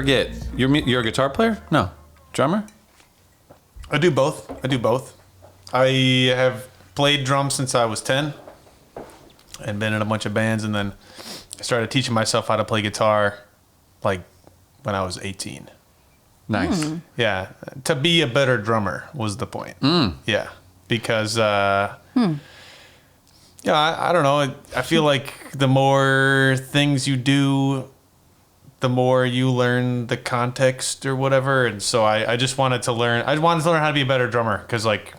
forget. You're a guitar player? No, drummer? I do both. I have played drums since I was 10 and been in a bunch of bands, and then I started teaching myself how to play guitar like when I was 18. Nice. Yeah, to be a better drummer was the point. Yeah, because yeah, I don't know. I feel like the more things you do, the more you learn the context or whatever. And so I just wanted to learn. I wanted to learn how to be a better drummer, because like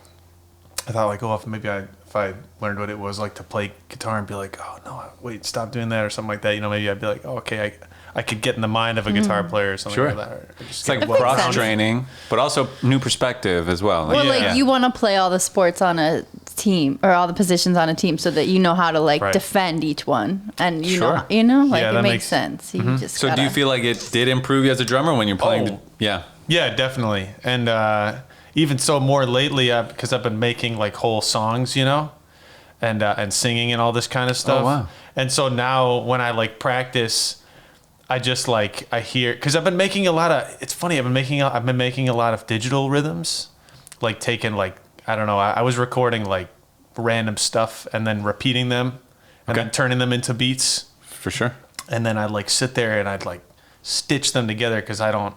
I thought like, oh, if I learned what it was like to play guitar and be like, oh no, wait, stop doing that or something like that. You know, maybe I'd be like, oh, okay, I could get in the mind of a guitar player or something like that. Or It's like cross training, but also new perspective as well. Or like you want to play all the sports on a team, or all the positions on a team, so that you know how to like defend each one, and you know, like it makes sense. You just so do you feel like it did improve you as a drummer when you're playing? Yeah, definitely. And even so, more lately, because I've been making like whole songs, you know, and singing and all this kind of stuff. Oh, wow. And so now when I like practice, I just like I hear, because I've been making a lot of. It's funny. I've been making a lot of digital rhythms, like taking like, I don't know. I was recording like random stuff and then repeating them, and then turning them into beats. For sure. And then I'd like sit there and I'd like stitch them together, because I don't.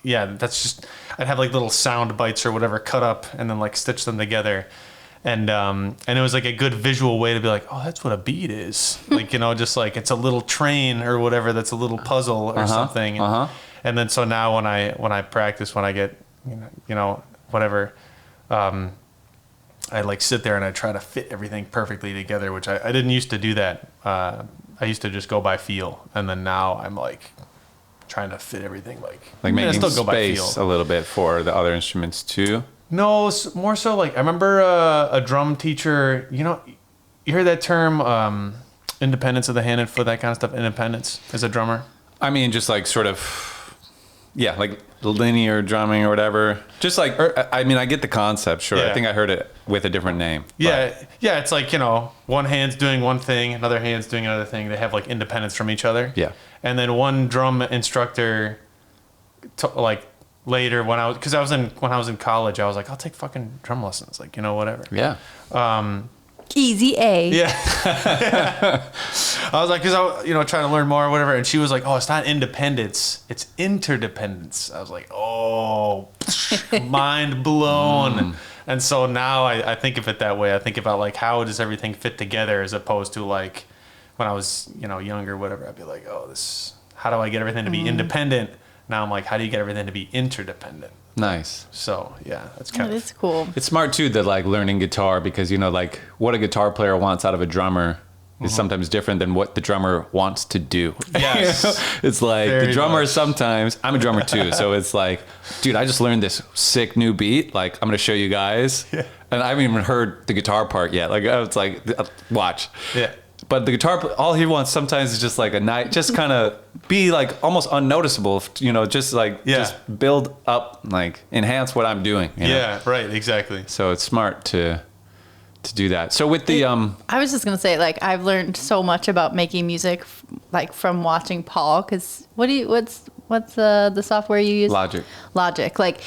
Yeah, that's just. I'd have like little sound bites or whatever cut up, and then like stitch them together, and it was like a good visual way to be like, oh, that's what a beat is. Like, you know, just like it's a little train or whatever. That's a little puzzle or something. And then so now when I practice, when I get, you know, whatever. I like sit there and I try to fit everything perfectly together, which I didn't used to do that. I used to just go by feel, and then now I'm like trying to fit everything like making still go by space feel a little bit for the other instruments too. No, more so like I remember a drum teacher. You know, you heard that term, independence of the hand and foot, that kind of stuff. Independence as a drummer. I mean, just like sort of, like linear drumming or whatever. Just like, I mean, I get the concept, sure. I think I heard it with a different name. Yeah, it's like, you know, one hand's doing one thing, another hand's doing another thing. They have like independence from each other. Yeah. And then one drum instructor, like later when I was in college, I was like, I'll take fucking drum lessons, like, you know, whatever. Yeah. Easy A. Yeah. I was like, because I trying to learn more or whatever, and she was like, oh, it's not independence, it's interdependence. I was like, oh, mind blown. And so now I think of it that way. I think about like, how does everything fit together, as opposed to like when I was, you know, younger or whatever, I'd be like, oh, how do I get everything to be independent? Now I'm like, how do you get everything to be interdependent? Nice. So yeah, that's kind of. It's cool. It's smart too that like learning guitar, because you know, like what a guitar player wants out of a drummer is sometimes different than what the drummer wants to do. Yes. You know? It's like Very the drummer much. sometimes, I'm a drummer too, so it's like, dude, I just learned this sick new beat, like I'm gonna show you guys. Yeah. And I haven't even heard the guitar part yet. Like it's like, watch. Yeah. But the guitar, all he wants sometimes is just like a night, just kind of be like almost unnoticeable, you know, just like just build up, like enhance what I'm doing. You know? Yeah, right, exactly. So it's smart to do that. So with the I was just gonna say, like, I've learned so much about making music, like from watching Paul. Because what's the software you use? Logic. Like,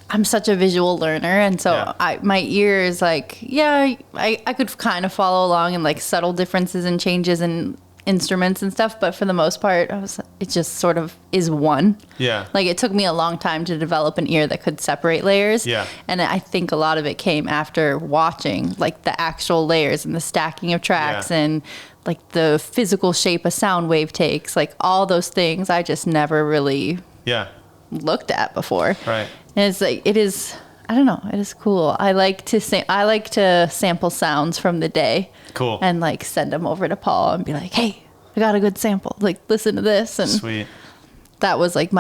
I'm such a visual learner, and so my ear is like, I could kind of follow along in like subtle differences and changes in instruments and stuff, but for the most part, it just sort of is one. Yeah. Like, it took me a long time to develop an ear that could separate layers. Yeah. And I think a lot of it came after watching like the actual layers and the stacking of tracks and like the physical shape a sound wave takes, like all those things I just never really looked at before. Right. And it's like, it is, I don't know, it is cool. I like to sample sounds from the day. Cool. And like send them over to Paul and be like, hey, I got a good sample. Like, listen to this. And sweet. That was like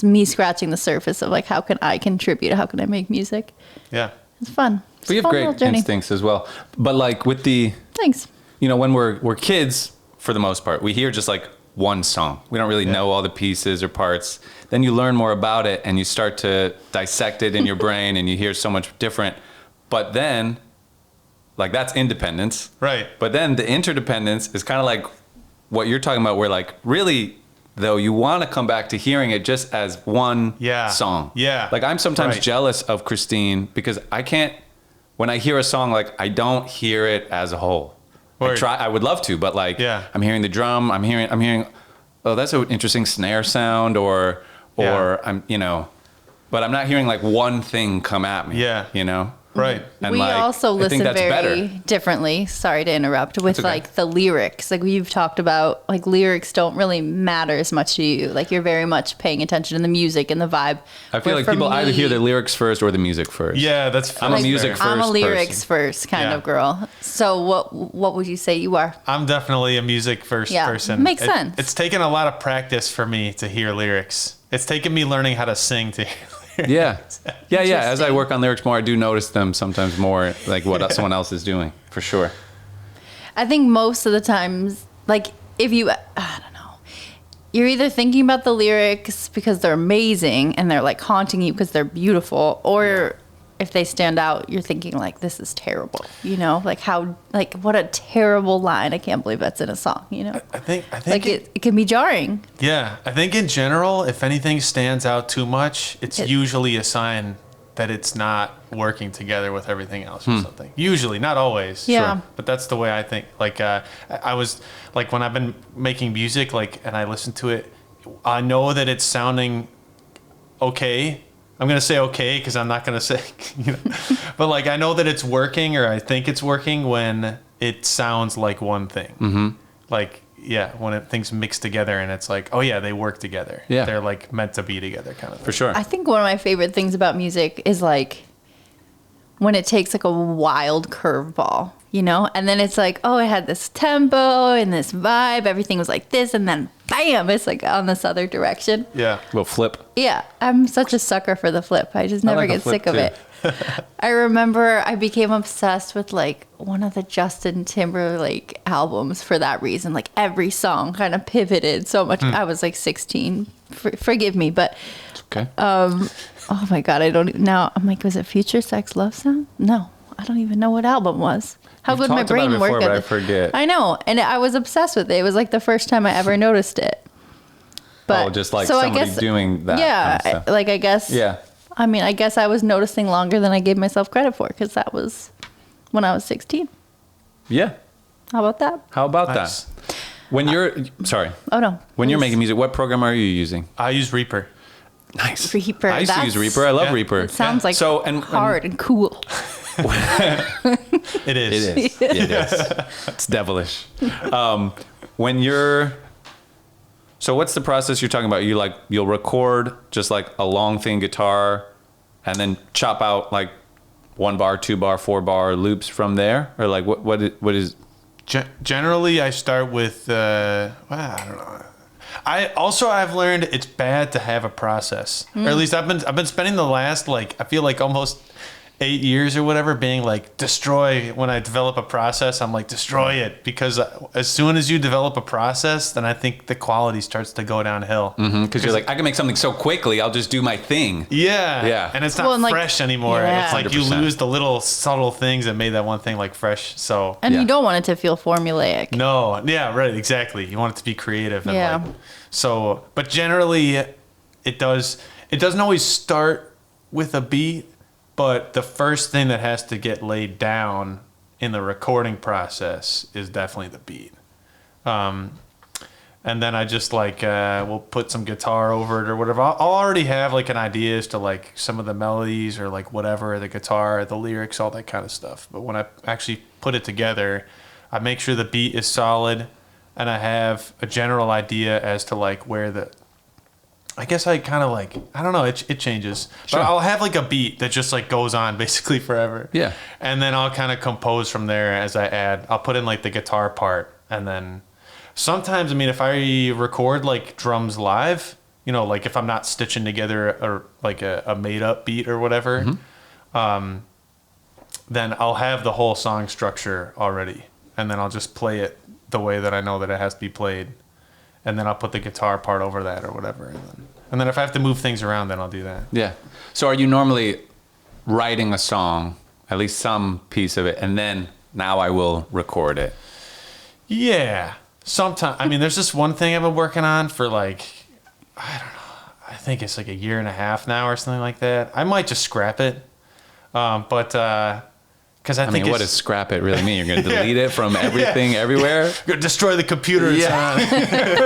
me scratching the surface of like, how can I contribute? How can I make music? Yeah. It's fun. It's we have great instincts as well. But like with the, thanks. You know, when we're kids, for the most part, we hear just like one song. We don't really know all the pieces or parts. Then you learn more about it and you start to dissect it in your brain and you hear so much different. But then, like, that's independence. Right. But then the interdependence is kind of like what you're talking about, where like really though, you want to come back to hearing it just as one song. Yeah. Like I'm sometimes jealous of Christine because I can't, when I hear a song, like I don't hear it as a whole. I would love to, but like I'm hearing the drum, I'm hearing, oh, that's an interesting snare sound or I'm, but I'm not hearing like one thing come at me. Yeah. Right. And we also listen very differently. Sorry to interrupt. With like the lyrics, like you've talked about, like lyrics don't really matter as much to you. Like you're very much paying attention to the music and the vibe. I feel like people either hear the lyrics first or the music first. Yeah, that's fair. I'm a music first. I'm a lyrics first kind of girl. So what would you say you are? I'm definitely a music first person. Makes sense. It's taken a lot of practice for me to hear lyrics. It's taken me learning how to sing to hear lyrics. Yeah. As I work on lyrics more, I do notice them sometimes more, like what someone else is doing, for sure. I think most of the times, like if you, I don't know, you're either thinking about the lyrics because they're amazing and they're like haunting you because they're beautiful, or if they stand out, you're thinking like, this is terrible, like how, like what a terrible line. I can't believe that's in a song, I think like it can be jarring. Yeah. I think in general, if anything stands out too much, it's usually a sign that it's not working together with everything else or something. Usually, not always. Yeah. Sure. But that's the way I think. Like, I was like, when I've been making music, like, and I listen to it, I know that it's sounding okay. I'm going to say okay because I'm not going to say, but like I know that it's working, or I think it's working when it sounds like one thing. Mm-hmm. Like, when things mix together and it's like, oh yeah, they work together. Yeah. They're like meant to be together kind of thing. For sure. I think one of my favorite things about music is like when it takes like a wild curveball, and then it's like, oh, it had this tempo and this vibe. Everything was like this. And then bam, it's like on this other direction. Yeah. Little flip. Yeah. I'm such a sucker for the flip. I just never get sick of it. I remember I became obsessed with like one of the Justin Timberlake albums for that reason. Like every song kind of pivoted so much. I was like 16. Forgive me, but it's okay. Oh my God, I don't now. I'm like, was it Future Sex Love Sound? No, I don't even know what album was. How You've good my brain about it before, worked. But I forget. I know, and I was obsessed with it. It was like the first time I ever noticed it. But just like somebody doing that. Yeah, kind of stuff. like I guess. Yeah. I mean, I guess I was noticing longer than I gave myself credit for, because that was when I was 16. Yeah. How about that? How about that? When you're sorry. Oh no. When you're making music, what program are you using? I use Reaper. Nice. Reaper. I used to use Reaper. I love Reaper. It sounds like hard and cool. It is. It is. It is. It's devilish. When you're so what's the process you're talking about? You'll record just like a long thing guitar and then chop out like 1 bar, 2 bar, 4 bar loops from there? Or like what is Generally I start with I don't know. I've learned it's bad to have a process. Or at least I've been spending the last I feel like almost 8 years or whatever being like destroy. When I develop a process, I'm like destroy it, because as soon as you develop a process, then I think the quality starts to go downhill. Because you're like, I can make something so quickly, I'll just do my thing. Yeah. And it's not fresh anymore. Yeah. It's like 100%. You lose the little subtle things that made that one thing like fresh. So and you don't want it to feel formulaic. No, yeah, right, exactly. You want it to be creative and but generally it doesn't always start with a beat. But the first thing that has to get laid down in the recording process is definitely the beat. And then I just we'll put some guitar over it or whatever. I'll already have like an idea as to like some of the melodies or like whatever, the guitar, the lyrics, all that kind of stuff. But when I actually put it together, I make sure the beat is solid and I have a general idea as to like where I guess I kind of I don't know, it changes. Sure. But I'll have like a beat that just like goes on basically forever. Yeah. And then I'll kind of compose from there as I add. I'll put in like the guitar part. And then sometimes, if I record like drums live, like if I'm not stitching together a made up beat or whatever, then I'll have the whole song structure already. And then I'll just play it the way that I know that it has to be played. And then I'll put the guitar part over that or whatever. And then if I have to move things around, then I'll do that. Yeah. So are you normally writing a song, at least some piece of it, and then now I will record it? Yeah. Sometimes, I mean, there's this one thing I've been working on for like, I don't know, I think it's like a year and a half now or something like that. I might just scrap it. Because I think what does scrap it really mean? You're going to delete it from everything, everywhere? You're going to destroy the computer. Yeah.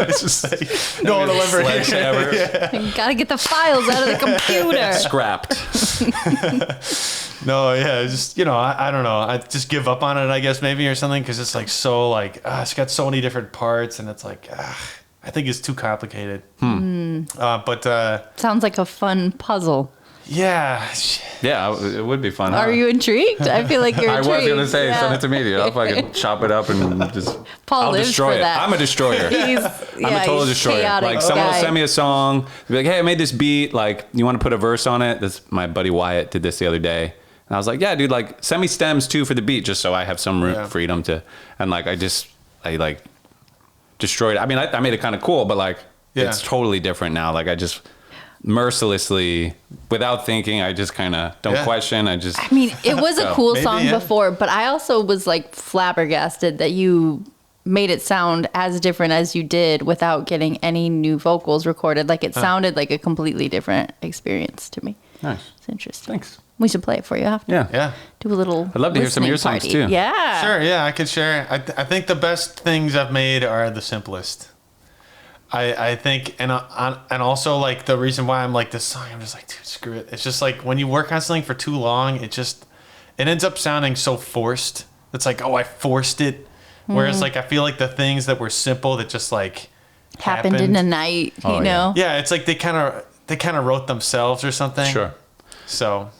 It's just like, no one will ever hear Sledgehammer. You gotta get the files out of the computer. Scrapped. No, yeah, just, I don't know. I just give up on it, I guess, maybe, or something, because it's like so, like, it's got so many different parts, and it's like, I think it's too complicated. Sounds like a fun puzzle. Yeah. Yeah, it would be fun. Are you intrigued? I feel like you're I intrigued. was going to say, Yeah. send it to me. I'll fucking chop it up and just... Paul I'll lives destroy for it. that. I'm a destroyer. I'm I'm a total destroyer. Like, someone will send me a song, be like, hey, I made this beat. Like, you want to put a verse on it? This, my buddy Wyatt did this the other day. And I was like, yeah, dude, like, send me stems too for the beat, just so I have some freedom to... And like, I destroyed it. I mean, I made it kind of cool, but like, it's totally different now. Like, I just... mercilessly, without thinking, I just kind of don't question. I mean, it was a cool Maybe, song before, but I also was like flabbergasted that you made it sound as different as you did without getting any new vocals recorded. Like it sounded like a completely different experience to me. Nice. It's interesting. Thanks. We should play it for you after. Yeah. Do a little. I'd love to hear some of your songs listening too. Yeah. Sure, yeah, I could share. I think the best things I've made are the simplest. I think, and also like the reason why I'm like this song, I'm just like, dude, screw it. It's just like when you work on something for too long, it ends up sounding so forced. It's like, oh, I forced it. Whereas like I feel like the things that were simple that just like Happened in a night, you know. Yeah, it's like they kind of wrote themselves or something. Sure. So.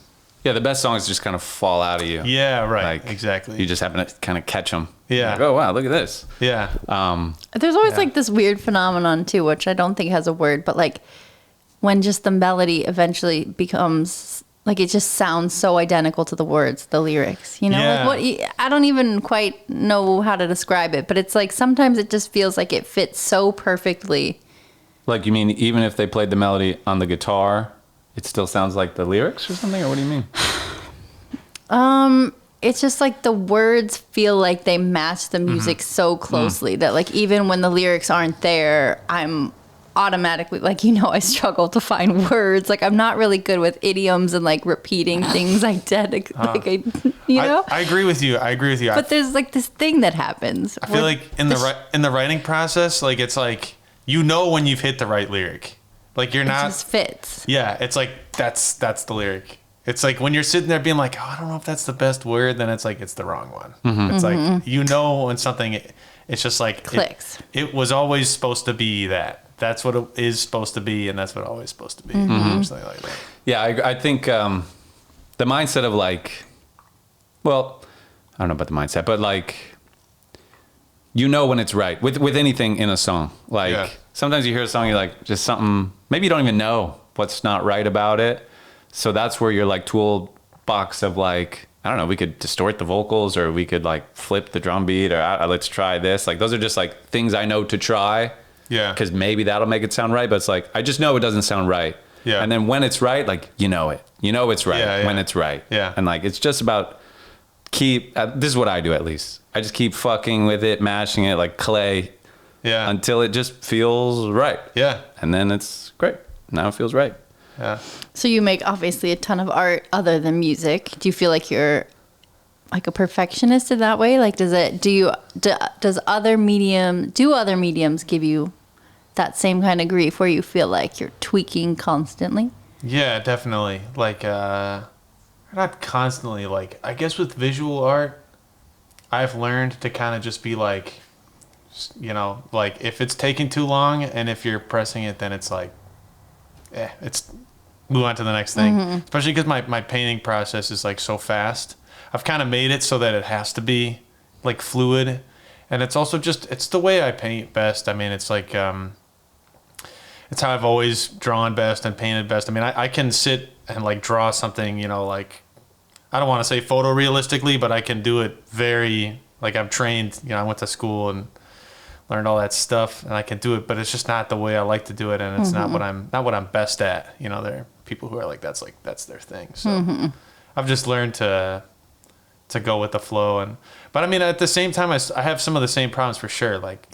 Yeah, the best songs just kind of fall out of you. Yeah, right. Like, exactly. You just happen to kind of catch them. Yeah. Like, oh wow, look at this. Yeah. There's always like this weird phenomenon too, which I don't think has a word, but like when just the melody eventually becomes like it just sounds so identical to the words, the lyrics, you know? Yeah. Like I don't even quite know how to describe it, but it's like sometimes it just feels like it fits so perfectly. Like, you mean even if they played the melody on the guitar, it still sounds like the lyrics or something, or what do you mean? It's just like the words feel like they match the music so closely that like even when the lyrics aren't there, I'm automatically like, I struggle to find words. Like I'm not really good with idioms and like repeating things I agree with you. But there's like this thing that happens. I feel like in the writing process, like it's like when you've hit the right lyric. Like you're not. It just fits. Yeah, it's like that's the lyric. It's like when you're sitting there being like, oh, I don't know if that's the best word, then it's like it's the wrong one. It's like when something, it's just like clicks. It was always supposed to be that. That's what it is supposed to be, and that's what it's always supposed to be. Or something like that. Yeah, I think the mindset of like, well, I don't know about the mindset, but like, when it's right with anything in a song. Like sometimes you hear a song, you're like, just something. Maybe you don't even know what's not right about it. So that's where your like toolbox of like, I don't know, we could distort the vocals or we could like flip the drum beat or let's try this. Like those are just like things I know to try. Yeah. Because maybe that'll make it sound right. But it's like, I just know it doesn't sound right. Yeah. And then when it's right, like, it's right when it's right. Yeah. And like, it's just about this is what I do at least. I just keep fucking with it, mashing it like clay. Yeah. Until it just feels right. Yeah. And then it's great. Now it feels right. Yeah. So you make obviously a ton of art other than music. Do you feel like you're like a perfectionist in that way? Like do other mediums give you that same kind of grief where you feel like you're tweaking constantly? Yeah, definitely. Like not constantly, like I guess with visual art I've learned to kind of just be like, like if it's taking too long and if you're pressing it, then it's like it's move on to the next thing. Especially because my painting process is like so fast. I've kind of made it so that it has to be like fluid, and it's also it's the way I paint best. I mean, it's like it's how I've always drawn best and painted best. I mean, I can sit and like draw something, like I don't want to say photorealistically, but I can do it very like I'm trained. I went to school and learned all that stuff, and I can do it, but it's just not the way I like to do it, and it's not what I'm best at. There are people who are like that's their thing. So I've just learned to go with the flow. But I mean, at the same time, I have some of the same problems for sure. Like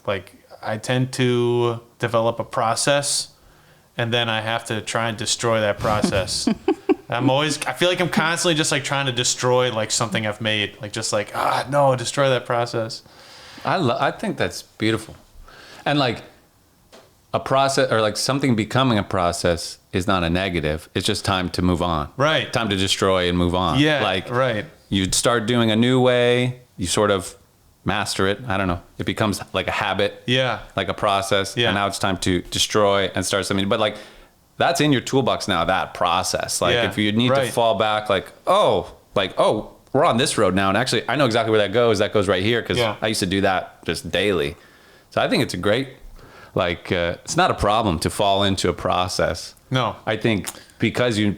I tend to develop a process, and then I have to try and destroy that process. I feel like I'm constantly just like trying to destroy like something I've made. Like just like, no, destroy that process. I think that's beautiful. And like a process or like something becoming a process is not a negative. It's just time to move on. Right. Time to destroy and move on. Yeah. Like right. You start doing a new way, you sort of master it. I don't know. It becomes like a habit. Yeah. Like a process. Yeah. And now it's time to destroy and start something. But like that's in your toolbox now, that process. Like if you need to fall back, we're on this road now. And actually, I know exactly where that goes. That goes right here because I used to do that just daily. So I think it's a great, it's not a problem to fall into a process. No. I think because you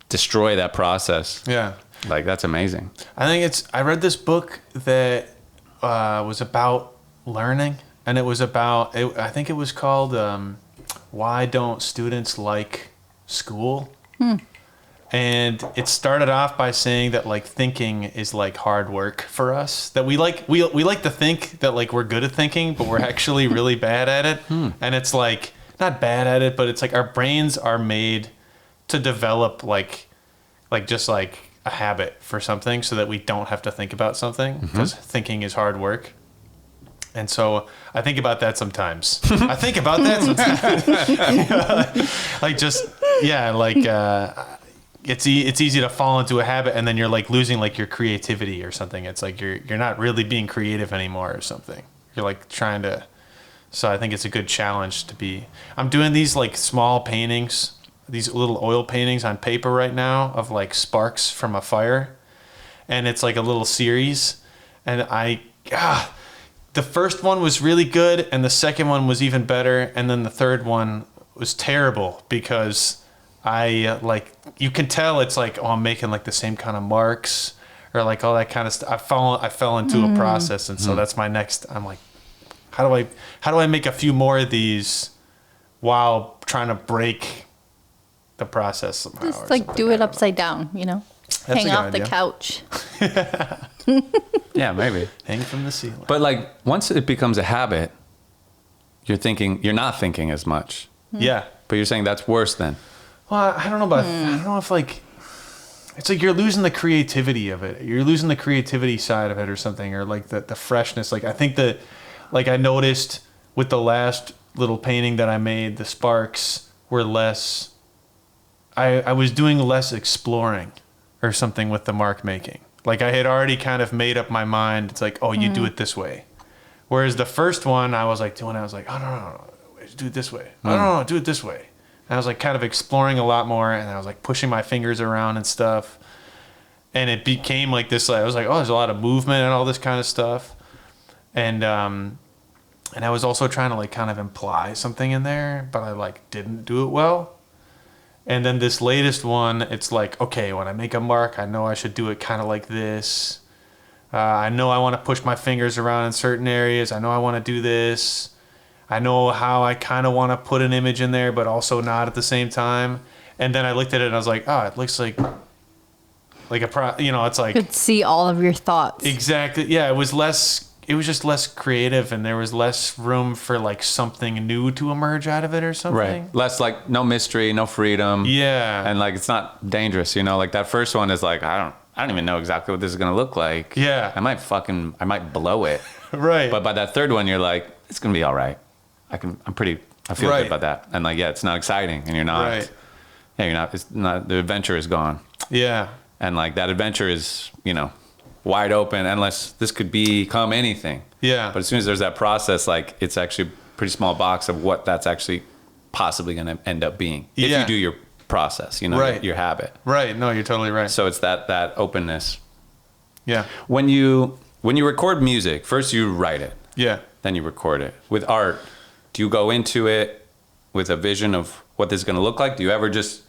destroy that process. Yeah. Like, that's amazing. I read this book that was about learning. And it was about, I think it was called, Why Don't Students Like School? And it started off by saying that like thinking is like hard work for us. That we like to think that like we're good at thinking, but we're actually really bad at it. And it's like not bad at it, but it's like our brains are made to develop like just like a habit for something so that we don't have to think about something because thinking is hard work. And so I think about that sometimes. It's easy to fall into a habit and then you're like losing like your creativity or something. It's like you're not really being creative anymore or something. You're like trying to. So I think it's a good challenge to be. I'm doing these like small paintings, these little oil paintings on paper right now of like sparks from a fire, and it's like a little series. And the first one was really good, and the second one was even better, and then the third one was terrible because you can tell it's like, I'm making like the same kind of marks or like all that kind of stuff. I fell into a process, and so that's my next. I'm like, how do I make a few more of these while trying to break the process somehow? Just like do it upside down, That's hang off the couch. Yeah, maybe. Hang from the ceiling. But like once it becomes a habit, you're not thinking as much. Yeah. But you're saying that's worse then. Well, I don't know about. I don't know if like. It's like you're losing the creativity of it. You're losing the creativity side of it or something, or like the freshness. Like I think that, like I noticed with the last little painting that I made, the sparks were less. I was doing less exploring, or something with the mark making. Like I had already kind of made up my mind. It's like, oh, you do it this way. Whereas the first one, I was like, oh no, do it this way. Oh no, do it this way. And I was like kind of exploring a lot more, and I was like pushing my fingers around and stuff. And it became like this, I was like, oh, there's a lot of movement and all this kind of stuff. And I was also trying to like kind of imply something in there, but I like didn't do it well. And then this latest one, it's like, okay, when I make a mark, I know I should do it kind of like this. I know I want to push my fingers around in certain areas. I know I want to do this. I know how I kind of want to put an image in there, but also not at the same time. And then I looked at it and I was like, oh, it looks like it's like. You could see all of your thoughts. Exactly. Yeah, it was just less creative, and there was less room for like something new to emerge out of it or something. Right. Less like no mystery, no freedom. Yeah. And like it's not dangerous, like that first one is like, I don't even know exactly what this is going to look like. Yeah. I might blow it. Right. But by that third one, you're like, it's going to be all right. I feel good about that. And like, yeah, it's not exciting, and you're not. Right. Yeah, you're not. It's not. The adventure is gone. Yeah. And like that adventure is, wide open, endless. This could become anything. Yeah. But as soon as there's that process, like it's actually a pretty small box of what that's actually possibly going to end up being if you do your process. Right. Your habit. Right. No, you're totally right. So it's that openness. Yeah. When you record music, first you write it. Yeah. Then you record it. With art, do you go into it with a vision of what this is going to look like? Do you ever just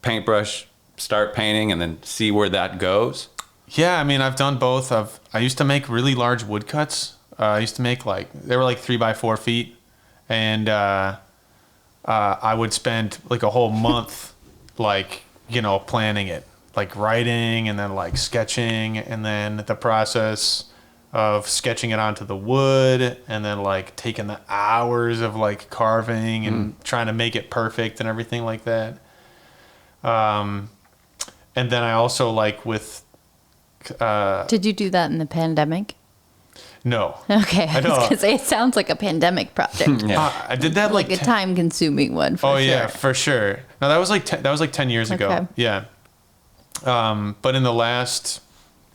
paintbrush, start painting, and then see where that goes? Yeah, I mean, I've done both. I used to make really large woodcuts. I used to make they were like 3x4 feet, and I would spend like a whole month, planning it, like writing and then like sketching and then the process of sketching it onto the wood and then like taking the hours of like carving and trying to make it perfect and everything like that. And then I also like with. Did you do that in the pandemic? No. Okay, I was gonna say it sounds like a pandemic project. I did that like a time-consuming one. For sure. Yeah, for sure. No, that was like 10 years ago. Yeah. But in the last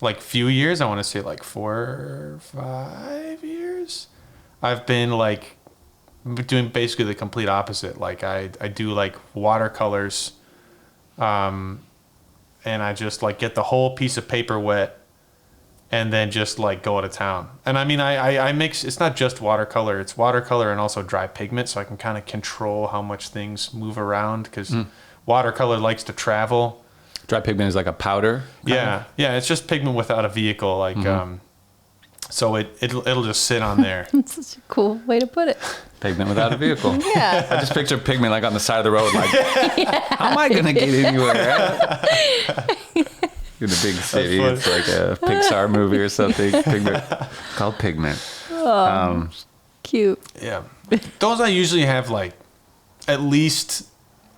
like few years, I want to say like 4 or 5 years, I've been like doing basically the complete opposite. Like I do like watercolors, and I just like get the whole piece of paper wet and then just like go to town. And I mean, I mix, it's not just watercolor, it's watercolor and also dry pigment. So I can kind of control how much things move around because watercolor likes to travel. Dry pigment is like a powder? Yeah. Yeah. It's just pigment without a vehicle. Like, so it'll just sit on there. It's such a cool way to put it. Pigment without a vehicle. Yeah. I just picture pigment like on the side of the road, like, how am I going to get anywhere? In the big city, it's like a Pixar movie or something. Pigment, called Pigment. Cute. Yeah. Those I usually have like, at least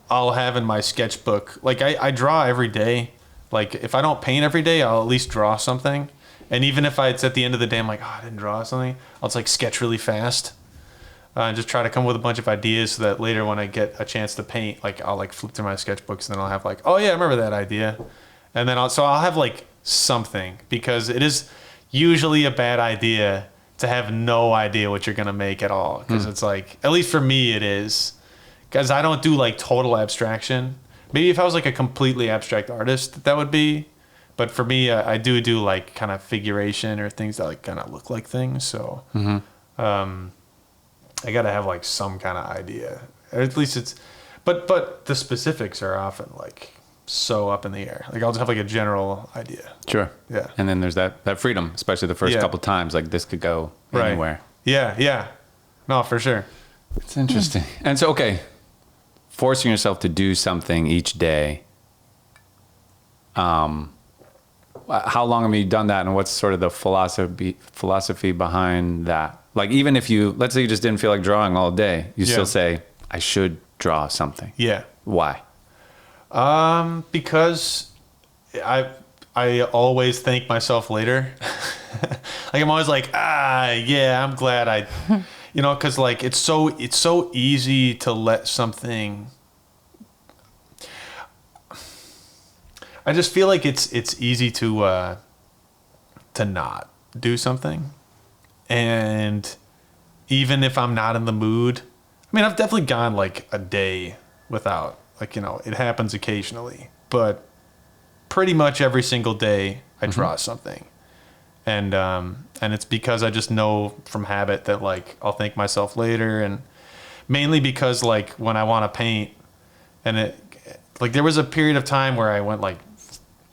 I'll have in my sketchbook. Like I draw every day. Like if I don't paint every day, I'll at least draw something. And even if it's at the end of the day, I'm like, oh, I didn't draw something. I'll just like sketch really fast. And just try to come up with a bunch of ideas so that later when I get a chance to paint, like I'll like flip through my sketchbooks and then I'll have like, oh yeah, I remember that idea. And then I'll have like something, because it is usually a bad idea to have no idea what you're going to make at all. Because it's like, at least for me it is. Because I don't do like total abstraction. Maybe if I was like a completely abstract artist, that would be. But for me, I do like kind of figuration or things that like kind of look like things. So I got to have like some kind of idea. Or at least it's, but the specifics are often like so up in the air. Like I'll just have like a general idea. Sure. Yeah. And then there's that freedom, especially the first couple times. Like this could go anywhere. Yeah. Yeah. No, for sure. It's interesting. And so, okay, forcing yourself to do something each day. How long have you done that, and what's sort of the philosophy behind that? Like, even if let's say you just didn't feel like drawing all day, you still say, I should draw something. Yeah. Why? Because I always thank myself later. Like I'm always like, yeah, I'm glad I, because like it's so easy to let something. I just feel like it's easy to not do something, and even if I'm not in the mood, I mean, I've definitely gone like a day without, like, it happens occasionally, but pretty much every single day I draw something, and it's because I just know from habit that like I'll thank myself later, and mainly because like when I want to paint, and like there was a period of time where I went like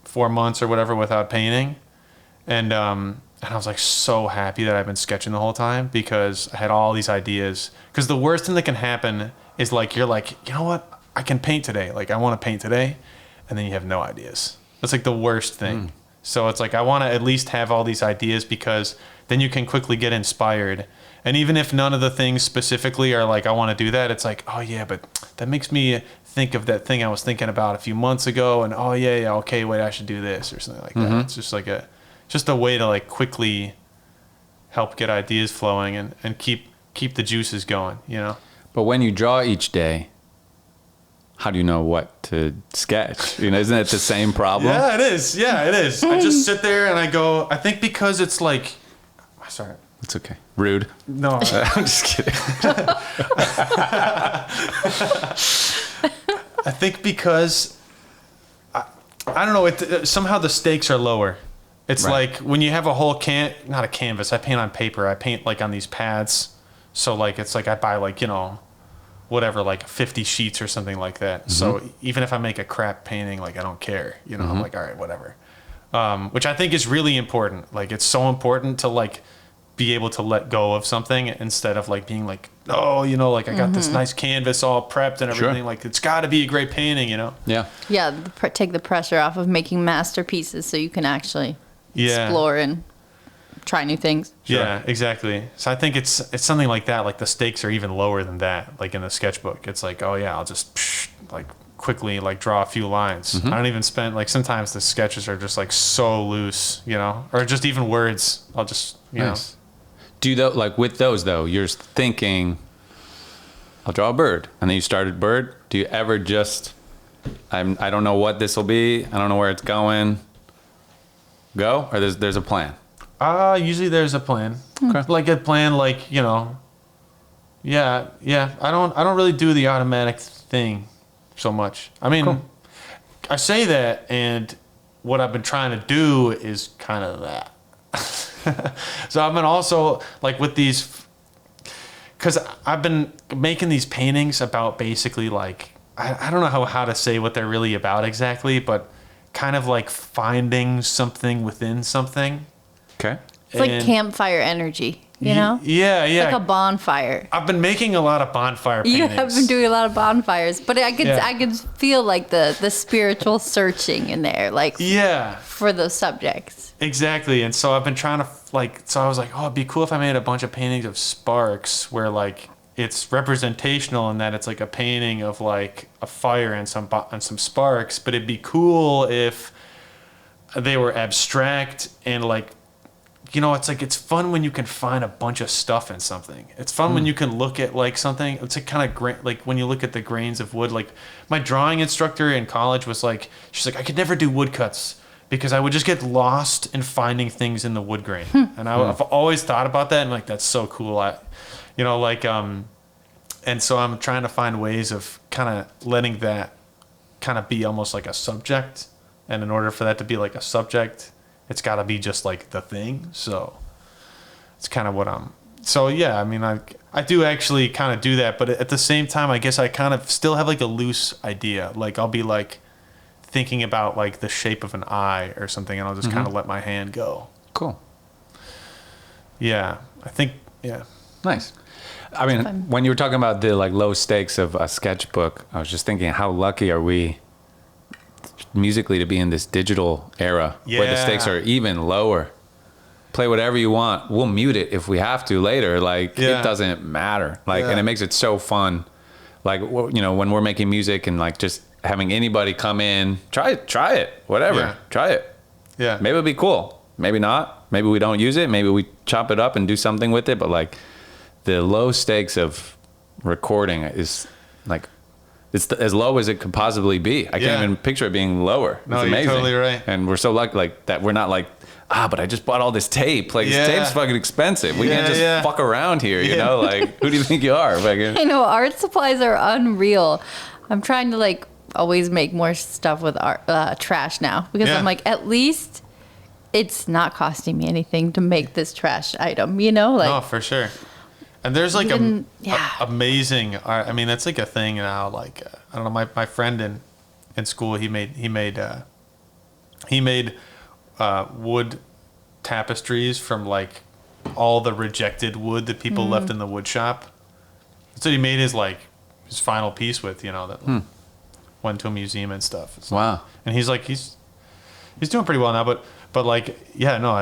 4 months or whatever without painting, and I was like so happy that I've been sketching the whole time, because I had all these ideas. Because the worst thing that can happen is like you're like, you know what, I can paint today, like I want to paint today, and then you have no ideas. That's like the worst thing. So it's like I want to at least have all these ideas, because then you can quickly get inspired. And even if none of the things specifically are like I want to do that, it's like, oh yeah, but that makes me think of that thing I was thinking about a few months ago, and oh yeah, okay, wait, I should do this or something like that. It's just like a way to like quickly help get ideas flowing and keep the juices going, But when you draw each day, how do you know what to sketch? Isn't it the same problem? Yeah, it is. Yeah, it is. I just sit there and I go, I think because it's like, sorry. It's okay. Rude. No. I'm just kidding. I think because, I don't know, somehow the stakes are lower. It's like when you have a whole not a canvas, I paint on paper. I paint like on these pads. So like, it's like I buy like, whatever, like 50 sheets or something like that. So even if I make a crap painting, like I don't care, I'm like, all right, whatever. Which I think is really important. Like it's so important to like be able to let go of something instead of like being like oh, you know, like I got this nice canvas all prepped and everything. Like it's got to be a great painting, you know? Yeah. Yeah, take the pressure off of making masterpieces so you can actually explore and try new things. Yeah, exactly. So I think it's something like that. Like the stakes are even lower than that. Like in the sketchbook, it's like, oh yeah, I'll just like quickly like draw a few lines. I don't even spend like sometimes the sketches are just like so loose, you know, or just even words. I'll just you know. Do you like with those though? You're thinking, I'll draw a bird, and then you started bird. Do you ever just, I don't know what this will be. I don't know where it's going. Go, or there's a plan. Usually there's a plan. Okay. Like a plan, like, you know. Yeah. I don't really do the automatic thing so much. I mean, I say that, and what I've been trying to do is kind of that. So I've been also like with these, because I've been making these paintings about basically like, I don't know how to say what they're really about exactly, but kind of like finding something within something. Okay. It's like campfire energy, you know? Yeah. Like a bonfire. I've been making a lot of bonfire paintings. You have been doing a lot of bonfires, but I could feel like the spiritual searching in there, like for those subjects. Exactly. And so I've been trying to so I was like, oh, it'd be cool if I made a bunch of paintings of sparks where like it's representational in that it's like a painting of like a fire and some sparks, but it'd be cool if they were abstract and like, you know, it's like it's fun when you can find a bunch of stuff in something. It's fun when you can look at like something. It's like kind of like when you look at the grains of wood. Like my drawing instructor in college was like, she's like, I could never do woodcuts because I would just get lost in finding things in the wood grain. And I've always thought about that, and like that's so cool. You know, like and so I'm trying to find ways of kind of letting that kind of be almost like a subject. And in order for that to be like a subject, it's got to be just like the thing. So it's kind of what so yeah, I mean, I do actually kind of do that, but at the same time, I guess I kind of still have like a loose idea. Like I'll be like thinking about like the shape of an eye or something, and I'll just kind of let my hand go. Cool. Yeah, I think, yeah. Nice. I mean, when you were talking about the like low stakes of a sketchbook, I was just thinking, how lucky are we musically to be in this digital era where the stakes are even lower. Play whatever you want. We'll mute it if we have to later. Like it doesn't matter. Like, and it makes it so fun. Like, you know, when we're making music and like just having anybody come in, try it, whatever, try it. Yeah. Maybe it'll be cool. Maybe not. Maybe we don't use it. Maybe we chop it up and do something with it. But like the low stakes of recording is like, it's as low as it could possibly be. I can't even picture it being lower. No, it's amazing. you're totally right. And we're so lucky like that. We're not like, but I just bought all this tape. Like this tape's fucking expensive. We can't just fuck around here, you know? Like, who do you think you are? Fucking. I know, art supplies are unreal. I'm trying to like always make more stuff with art, trash now, because I'm like, at least it's not costing me anything to make this trash item, you know? Like, no, for sure. And there's like amazing art. I mean, that's like a thing now. Like I don't know, my friend in school, he made wood tapestries from like all the rejected wood that people left in the wood shop. That's what he made his final piece with, you know, that went to a museum and stuff. It's wow. And he's like he's doing pretty well now, but like, yeah, no,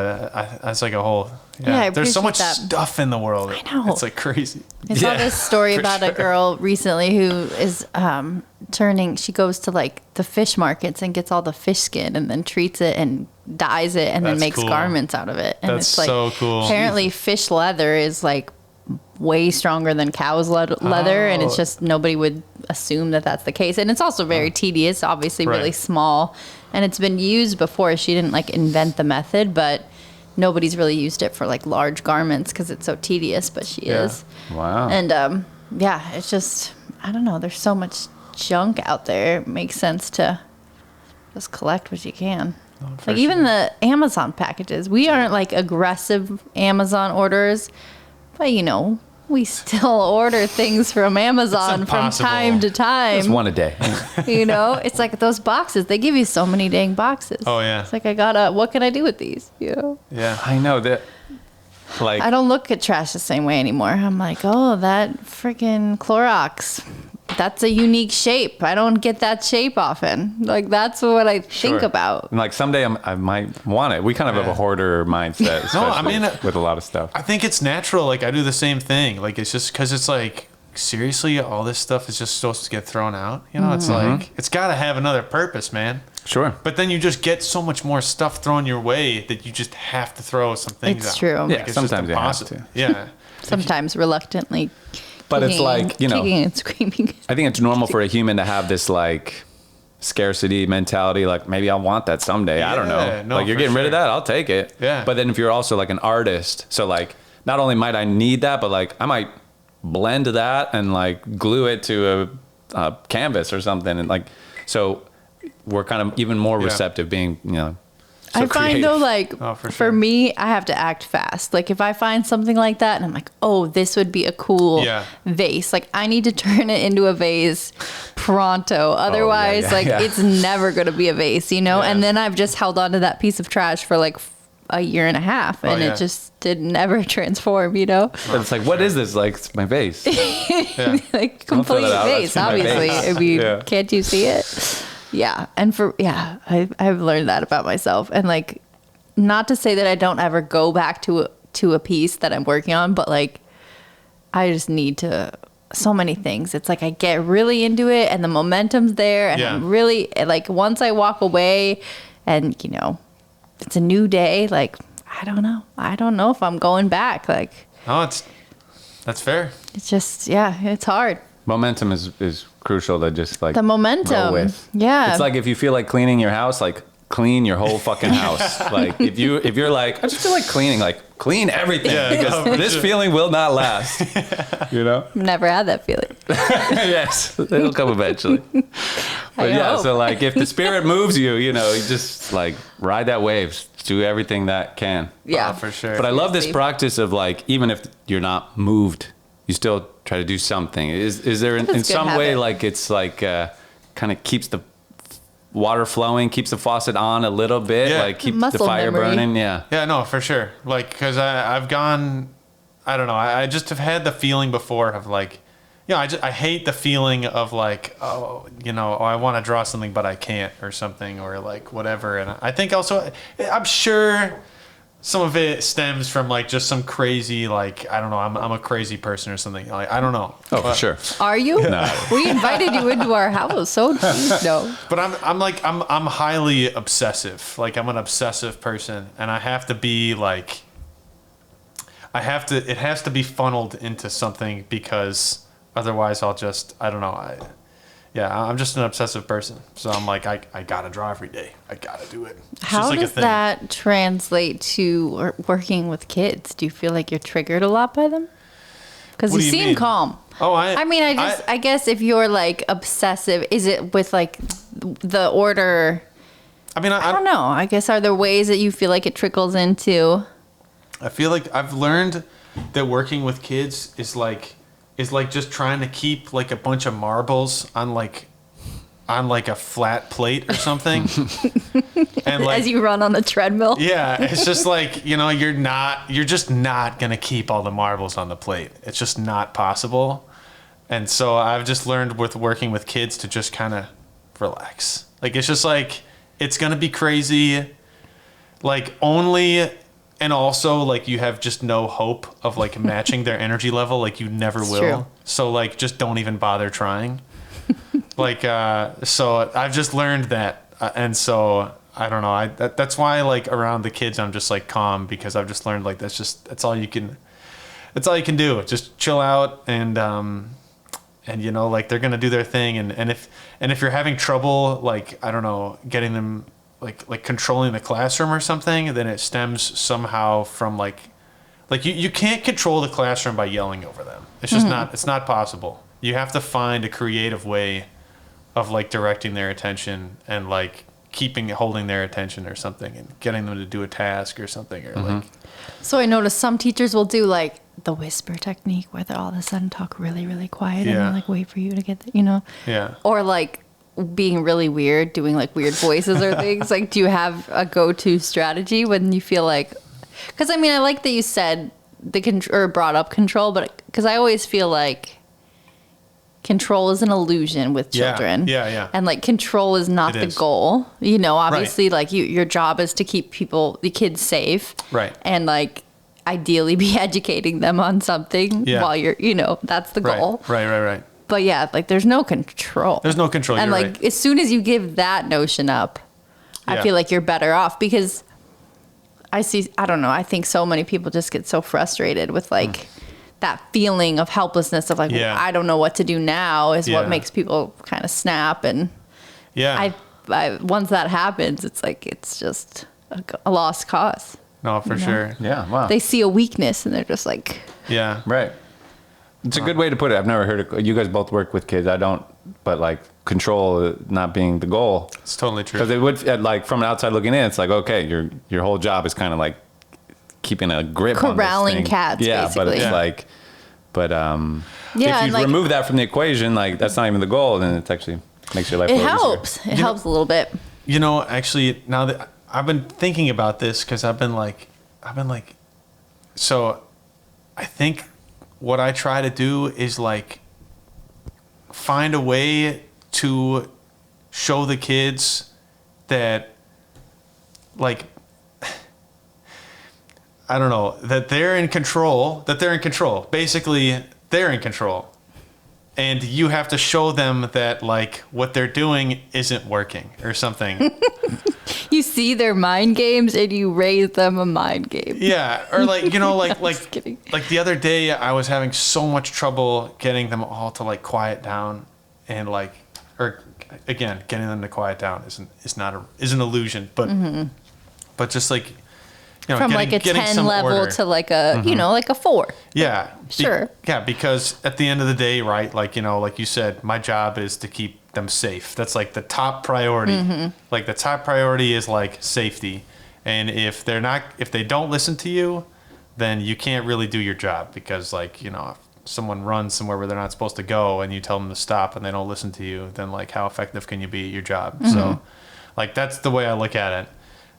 that's like a whole, there's so much stuff in the world. I know. It's like crazy. I saw this story about a girl recently who is she goes to like the fish markets and gets all the fish skin and then treats it and dyes it and then makes garments out of it. And that's it's like, so cool. Apparently fish leather is like way stronger than cow's leather, and it's just nobody would assume that that's the case. And it's also very tedious, obviously really small, and it's been used before. She didn't like invent the method, but nobody's really used it for like large garments because it's so tedious, but she is. Wow. And it's just, I don't know, there's so much junk out there. It makes sense to just collect what you can. Like even the Amazon packages, we aren't like aggressive Amazon orders, but you know, we still order things from Amazon from time to time. Just one a day. You know, it's like those boxes. They give you so many dang boxes. Oh yeah. It's like what can I do with these? You know. Yeah. I know that. Like, I don't look at trash the same way anymore. I'm like, oh, that freaking Clorox. That's a unique shape. I don't get that shape often. Like, that's what I think about. And like someday I might want it. We kind of have a hoarder mindset, especially with a lot of stuff. I think it's natural. Like, I do the same thing. Like, it's just because it's like, seriously, all this stuff is just supposed to get thrown out. You know, it's like, it's got to have another purpose, man. Sure. But then you just get so much more stuff thrown your way that you just have to throw some things out. It's true. Yeah, Like, it's sometimes just you have impossible. to. Yeah. Sometimes reluctantly. But it's like, you know, kicking and screaming. I think it's normal for a human to have this like scarcity mentality. Like, maybe I'll want that someday. I don't know. No, like, you're getting rid of that, I'll take it. Yeah. But then if you're also like an artist, so like, not only might I need that, but like I might blend that and like glue it to a canvas or something. And like, so we're kind of even more receptive being, you know, so I find though, like, for for me, I have to act fast. Like, if I find something like that and I'm like, oh, this would be a cool vase, like, I need to turn it into a vase pronto. Otherwise, it's never going to be a vase, you know? And then I've just held on to that piece of trash for like a year and a half and it just did never transform, you know? But it's like, what is this? Like, it's my vase. Like, complete vase, obviously. I mean, can't you see it? Yeah. And I've learned that about myself. And like, not to say that I don't ever go back to a piece that I'm working on, but like, I just need to, so many things. It's like, I get really into it and the momentum's there. And I'm really like, once I walk away and, you know, it's a new day. Like, I don't know if I'm going back. Like, that's fair. It's just, it's hard. Momentum is crucial to just like the momentum. Roll with. Yeah. It's like if you feel like cleaning your house, like clean your whole fucking house. Like if you're like, I just feel like cleaning, like clean everything because this feeling will not last. You know? Never had that feeling. Yes, it'll come eventually. But hope. So like if the spirit moves you, you know, you just like ride that wave, do everything that can. Yeah, for sure. But I love this practice of like, even if you're not moved, you still try to do something. Is there in some way like it's like kind of keeps the water flowing, keeps the faucet on a little bit, like keep the fire burning? Yeah, no, for sure. Like, because I've gone, I don't know, I just have had the feeling before of like, I hate the feeling of like, oh, you know, I want to draw something but I can't or something or like whatever. And I think also, I'm sure some of it stems from like just some crazy, like, I don't know, I'm a crazy person or something. Like, I don't know. Oh, for sure. Are you? No. We invited you into our house, so please no. But I'm highly obsessive. Like, I'm an obsessive person, and I have to be like, it has to be funneled into something because otherwise I'll just, I don't know. I'm just an obsessive person. So I'm like, I gotta draw every day. I gotta do it. It's How just like does that translate to working with kids? Do you feel like you're triggered a lot by them? Because you seem calm. Oh, I guess if you're like obsessive, is it with like the order? I mean, I don't know. I guess are there ways that you feel like it trickles into? I feel like I've learned that working with kids is like just trying to keep like a bunch of marbles on like a flat plate or something. And like, as you run on the treadmill. Yeah, it's just like, you know, you're just not going to keep all the marbles on the plate. It's just not possible. And so I've just learned with working with kids to just kind of relax. Like, it's just like, it's going to be crazy. Like, only, and also like you have just no hope of like matching their energy level. Like, you never will. True. So like, just don't even bother trying. Like, so I've just learned that. And so I don't know. That's why like around the kids, I'm just like calm because I've just learned like, that's all you can do. Just chill out and you know, like they're going to do their thing. And if you're having trouble, like, I don't know, getting them like controlling the classroom or something, then it stems somehow from like you can't control the classroom by yelling over them. It's just it's not possible. You have to find a creative way of like directing their attention and like holding their attention or something and getting them to do a task or something or like. So I noticed some teachers will do like the whisper technique where they all of a sudden talk really, really quiet and like wait for you to get you know. Yeah. Or like being really weird, doing like weird voices or things. Like, do you have a go-to strategy when you feel like? Because I mean, I like that you said or brought up control, but because I always feel like control is an illusion with children. Yeah. And like control is not the goal. You know, obviously, Right. like your job is to keep the kids safe. Right. And like ideally be educating them on something while you're, that's the goal. Right. But yeah, like there's no control. There's no control. And you're like right. as soon as you give that notion up, I feel like you're better off, because I don't know, I think so many people just get so frustrated with like that feeling of helplessness of like, I don't know what to do now is what makes people kind of snap. And I once that happens, it's like, it's just a lost cause. No, for sure. Yeah, wow. They see a weakness and they're just like, Yeah. Right. It's a good way to put it. I've never heard it. You guys both work with kids. I don't, but like control not being the goal. It's totally true. Because it would, like from an outside looking in, it's like, okay, your whole job is kind of like keeping a grip on corralling this thing. cats, Yeah, basically. but it's like, if and you like, remove that from the equation, like that's not even the goal, then it actually makes your life a it little helps. easier. It helps a little bit. You know, actually, now that I've been thinking about this, because I've been like, so I think what I try to do is like find a way to show the kids that, like, I don't know, that they're in control, Basically, they're in control. And you have to show them that, like, what they're doing isn't working or something. You see their mind games and you raise them a mind game. Yeah, or like, Just kidding. like the other day I was having so much trouble getting them all to like quiet down, and like, or again, getting them to quiet down is an illusion, but just like, From like a 10 level order. to like a, like a 4. Yeah. Sure. Because at the end of the day, right, like, like you said, my job is to keep them safe. That's like the top priority. Like the top priority is like safety. And if they don't listen to you, then you can't really do your job, because like, if someone runs somewhere where they're not supposed to go and you tell them to stop and they don't listen to you, then like how effective can you be at your job? So like, that's the way I look at it.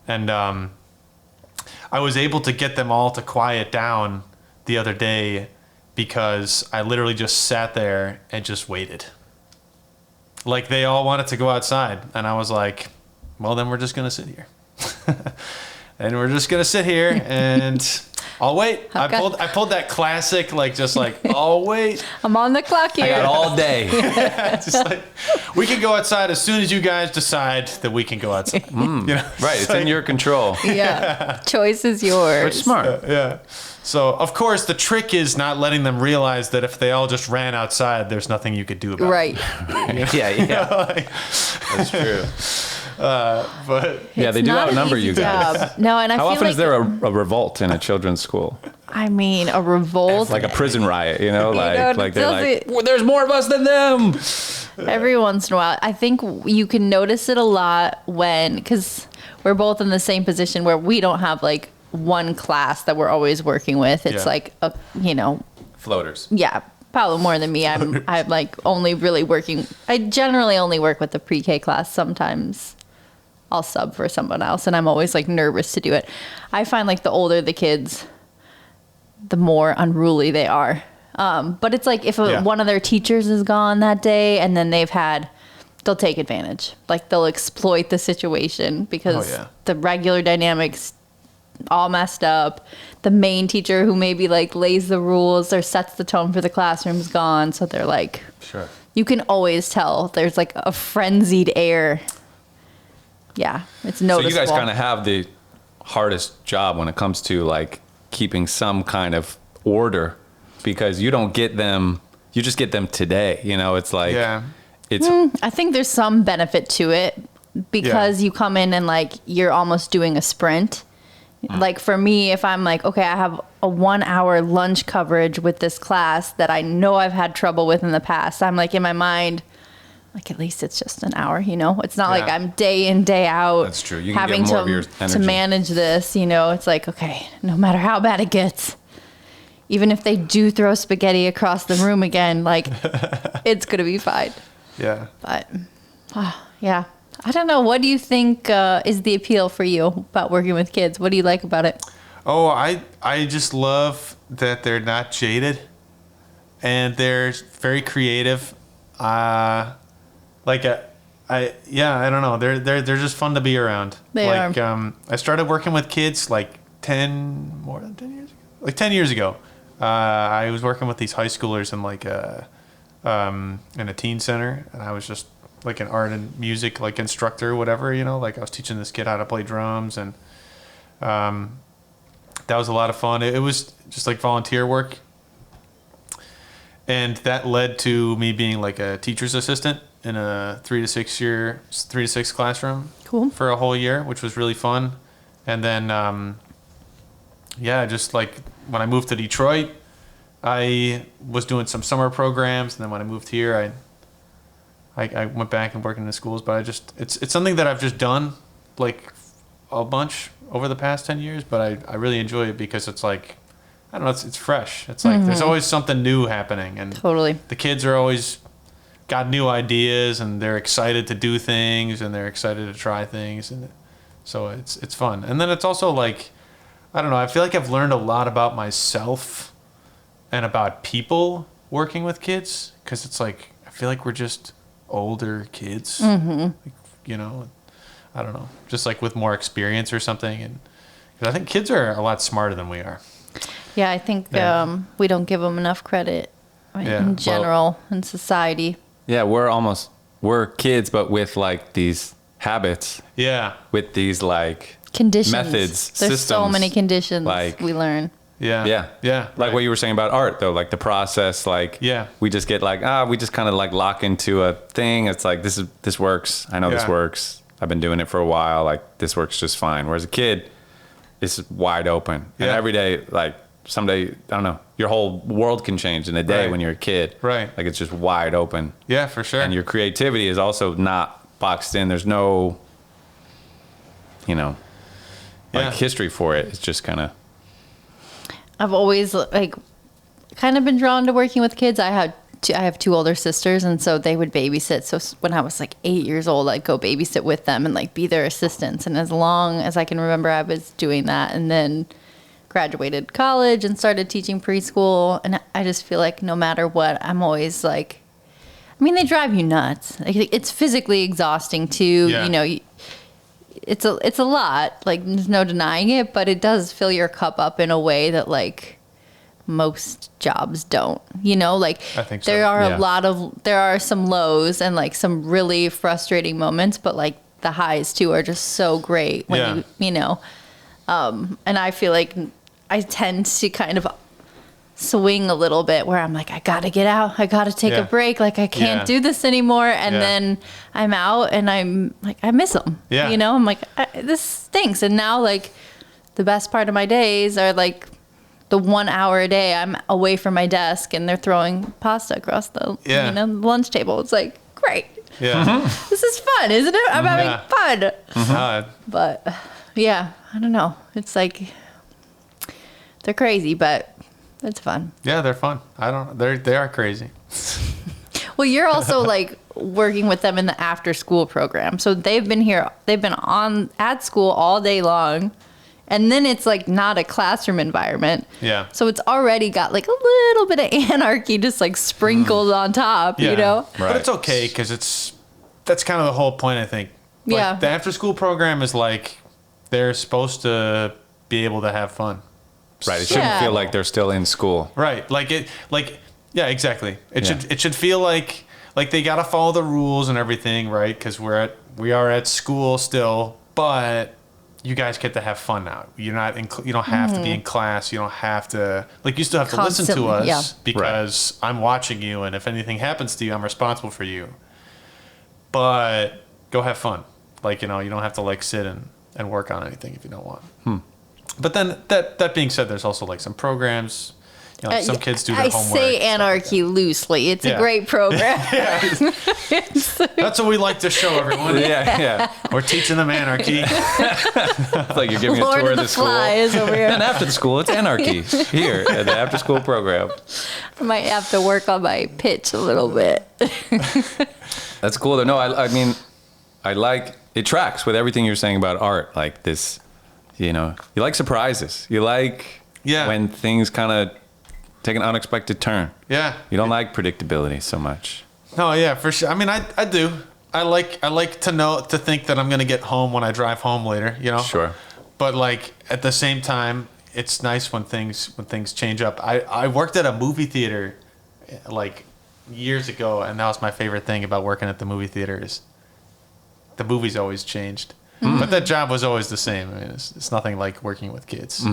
And, I was able to get them all to quiet down the other day because I literally just sat there and just waited. Like they all wanted to go outside, and I was like, well, then we're just going to sit here. And we're just going to sit here and I'll wait. Okay. I pulled that classic, like, just like, I'll wait. I'm on the clock here. I got all day. Just like, we can go outside as soon as you guys decide that we can go outside. Right, it's in your control. Yeah. Choice is yours. It's smart. Yeah. So, of course, the trick is not letting them realize that if they all just ran outside, there's nothing you could do about Right. it. Yeah. That's true. But Yeah, they do Not an outnumber easy you guys. job. No, and I How feel often like is there a revolt in a children's school? I mean, a revolt. Like a prison riot, like know, they're it like, doesn't- well, there's more of us than them. Every once in a while. I think you can notice it a lot because we're both in the same position where we don't have like one class that we're always working with. It's Yeah. like, Floaters. yeah, probably more than me. I'm like only really working. I generally only work with the pre-K class. Sometimes I'll sub for someone else, and I'm always like nervous to do it. I find like the older the kids, the more unruly they are. But it's like if one of their teachers is gone that day, and then they'll take advantage. Like they'll exploit the situation because the regular dynamics all messed up. The main teacher who maybe like lays the rules or sets the tone for the classroom's gone. So they're like, Sure. you can always tell there's like a frenzied air. Yeah, it's noticeable. So you guys kind of have the hardest job when it comes to like keeping some kind of order, because you don't get them, you just get them today. It's like, it's I think there's some benefit to it because you come in and like you're almost doing a sprint. Like for me, if I'm like, okay, I have a 1 hour lunch coverage with this class that I know I've had trouble with in the past, I'm like in my mind, like at least it's just an hour, It's not like I'm day in, day out. That's true. You can having get more of your to energy. manage this, It's like, okay, no matter how bad it gets, even if they do throw spaghetti across the room again, like it's gonna be fine. Yeah. But yeah, I don't know. What do you think is the appeal for you about working with kids? What do you like about it? Oh, I just love that they're not jaded, and they're very creative. Like I don't know. They're just fun to be around. They like, are. I started working with kids like more than 10 years ago. Like 10 years ago, I was working with these high schoolers in like in a teen center, and I was just like an art and music like instructor or whatever, like I was teaching this kid how to play drums, and that was a lot of fun. It was just like volunteer work, and that led to me being like a teacher's assistant in a 3 to 6 classroom. Cool. For a whole year, which was really fun. And then just like when I moved to Detroit, I was doing some summer programs, and then when I moved here, I went back and worked in the schools. But it's something that I've just done like a bunch over the past 10 years, but I really enjoy it because it's like, I don't know, it's fresh. It's like there's always something new happening, and Totally. the kids are always got new ideas, and they're excited to do things, and they're excited to try things, and so it's fun. And then it's also like, I don't know, I feel like I've learned a lot about myself and about people working with kids, because it's like I feel like we're just older kids, like, I don't know, just like with more experience or something. And 'cause I think kids are a lot smarter than we are. Yeah, I think Yeah. we don't give them enough credit Yeah. in general in society. Yeah, we're kids, but with like these habits, Yeah, with these like Conditions. methods, There's so systems, many conditions like- we learn. yeah, Yeah. Like what you were saying about art, though, like the process, like Yeah. we just get like, we just kind of like lock into a thing. It's like, this works. I know this Yeah. works. I've been doing it for a while. Like this works just fine. Whereas a kid, it's wide open. And Yeah. every day, like someday, I don't know, your whole world can change in a day Right. when you're a kid. Right. Like it's just wide open. Yeah, for sure. And your creativity is also not boxed in. There's no, Yeah. history for it. It's just kind of. I've always like kind of been drawn to working with kids. I have two older sisters, and so they would babysit. So when I was like 8 years old, I'd go babysit with them and like be their assistants. And as long as I can remember, I was doing that. And then graduated college and started teaching preschool. And I just feel like no matter what, I'm always like, I mean, they drive you nuts. Like, it's physically exhausting too. Yeah. It's a lot. Like, there's no denying it, but it does fill your cup up in a way that like most jobs don't. Like I think so. there are Yeah. there are some lows and like some really frustrating moments, but like the highs too are just so great when and I feel like I tend to kind of swing a little bit where I'm like, I gotta get out, I gotta take Yeah. a break, like I can't Yeah. do this anymore, and Yeah. then I'm out and I'm like, I miss them. Yeah. I'm like, this stinks. And now like the best part of my days are like the 1 hour a day I'm away from my desk and they're throwing pasta across the Yeah. lunch table. It's like, great, Yeah. this is fun, isn't it? I'm having Yeah. fun. But yeah, I don't know. It's like they're crazy, but it's fun. Yeah, they're fun. They are crazy. Well, you're also like working with them in the after school program. So they've been at school all day long. And then it's like not a classroom environment. Yeah. So it's already got like a little bit of anarchy just like sprinkled on top, Yeah. Right. But it's okay, because that's kind of the whole point, I think. Like, Yeah. the after school program is like they're supposed to be able to have fun. Right. It shouldn't Yeah. feel like they're still in school. Right. Yeah, exactly. It Yeah. should feel like they got to follow the rules and everything, right? Because we are at school still, but you guys get to have fun now. You don't have to be in class. You don't have to, like, you still have to listen to Constantly, us yeah. because I'm watching you, and if anything happens to you, I'm responsible for you. But go have fun. Like, you don't have to like sit and work on anything if you don't want. But then that being said, there's also like some programs. Like some kids do their I homework. say stuff like anarchy loosely. It's a Yeah. great program. that. That's what we like to show everyone. Yeah. We're teaching them anarchy. It's like you're giving Lord a tour of of the the school. Flies over here. And after the school, it's anarchy here at the after school program. I might have to work on my pitch a little bit. That's cool though. No, I mean, I like, it tracks with everything you're saying about art. Like this, you know, you like surprises. You like when things kind of take an unexpected turn. Yeah. You don't like predictability so much. No, yeah, for sure. I mean, I do. I like to think that I'm gonna get home when I drive home later. You know. Sure. But like at the same time, it's nice when things change up. I worked at a movie theater like years ago, and that was my favorite thing about working at the movie theater is the movies always changed. But that job was always the same. I mean, it's nothing like working with kids.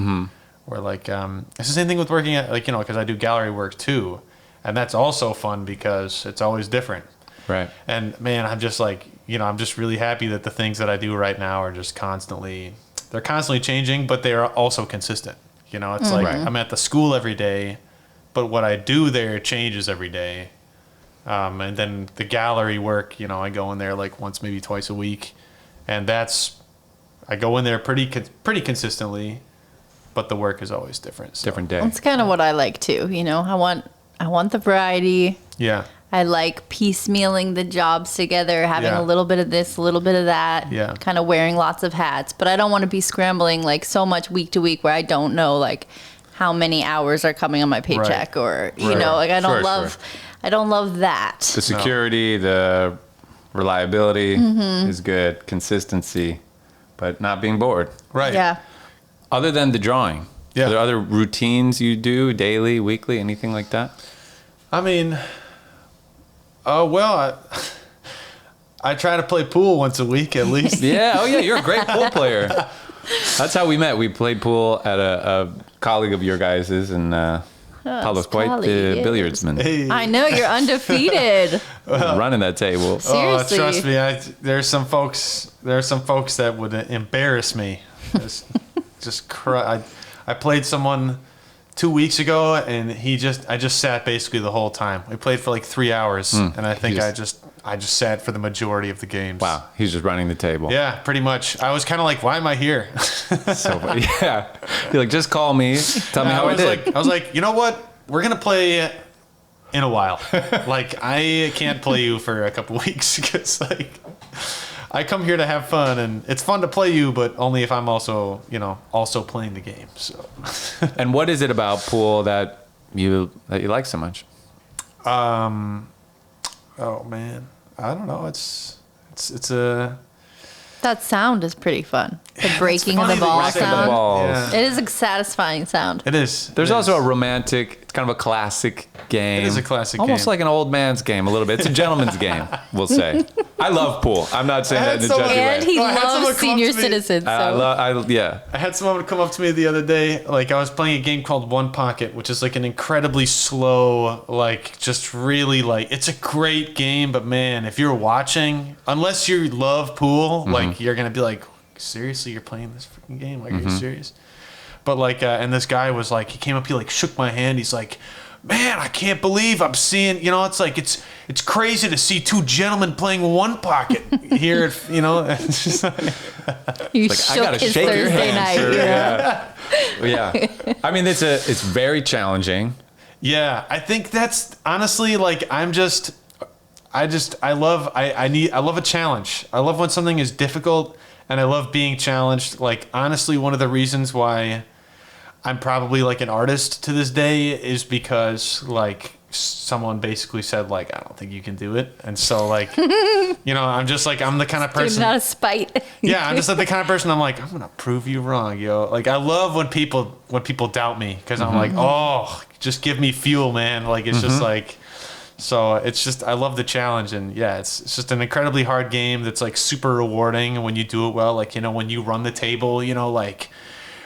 Or like it's the same thing with working at, like, you know, because I do gallery work too, and that's also fun because it's always different. Right. And man, I'm just like, you know, I'm just really happy that the things that I do right now are just constantly changing, but they are also consistent. You know, it's like I'm at the school every day, but what I do there changes every day. And then the gallery work, you know, I go in there like once, maybe twice a week. And I go in there pretty consistently, but the work is always different. So. Different day. That's kind of what I like too. You know, I want the variety. Yeah. I like piecemealing the jobs together, having a little bit of this, a little bit of that. Yeah. Kind of wearing lots of hats, but I don't want to be scrambling like so much week to week where I don't know like how many hours are coming on my paycheck or you know, like I don't love that. The security, the reliability is good, consistency, but not being bored. Right. Yeah. Other than the drawing, Yeah. are there other routines you do, daily, weekly, anything like that? I mean, well, I try to play pool once a week at least. Yeah, oh yeah, you're a great pool player. That's how we met. We played pool at a colleague of your guys's, and Paolo's quite the billiardsman. Hey. I know you're undefeated. Running that table. Seriously. Trust me, there's some folks that would embarrass me. Just cry. I played someone 2 weeks ago, and I just sat basically the whole time. We played for like 3 hours, and I think I just sat for the majority of the games. Wow, he's just running the table. Yeah, pretty much. I was kind of like, why am I here? So funny. Yeah, you're like, just call me, tell me how I did. I was like, you know what? We're gonna play in a while. Like, I can't play you for a couple weeks because like I come here to have fun, and it's fun to play you, but only if I'm also playing the game. So. And what is it about pool that you like so much? Oh man, I don't know. It's a. That sound is pretty fun. The breaking of funny the that you ball say the sound. balls. Yeah. It is a satisfying sound. It is. There's also a romantic, it's kind of a classic game. It is a classic Almost game. like an old man's game a little bit. It's a gentleman's game, we'll say. I love pool. I'm not saying that in a judgy way. And he I had someone loves come up senior to me. citizens. So. I had someone come up to me the other day. Like, I was playing a game called One Pocket, which is like an incredibly slow, like, just really like, it's a great game, but man, if you're watching, unless you love pool, like, you're gonna be like, seriously, you're playing this freaking game? Like, are you serious? But like, and this guy was like, he came up, he like shook my hand. He's like, man, I can't believe I'm seeing, it's like, it's crazy to see two gentlemen playing One Pocket here. It's just like, You I shook gotta his shake your Thursday hand, night. sir. Yeah. Yeah. I mean, it's very challenging. yeah, I think that's honestly like, I love a challenge. I love when something is difficult, and I love being challenged. Like, honestly, one of the reasons why I'm probably like an artist to this day is because like someone basically said like, I don't think you can do it. And so like, I'm just like, I'm the kind of person. Not a spite. Yeah, I'm just like the kind of person. I'm like, I'm gonna prove you wrong, yo. Like, I love when people doubt me, because I'm like, oh, just give me fuel, man. Like, it's just like. So it's just, I love the challenge, and yeah, it's just an incredibly hard game that's like super rewarding when you do it well. Like, when you run the table, like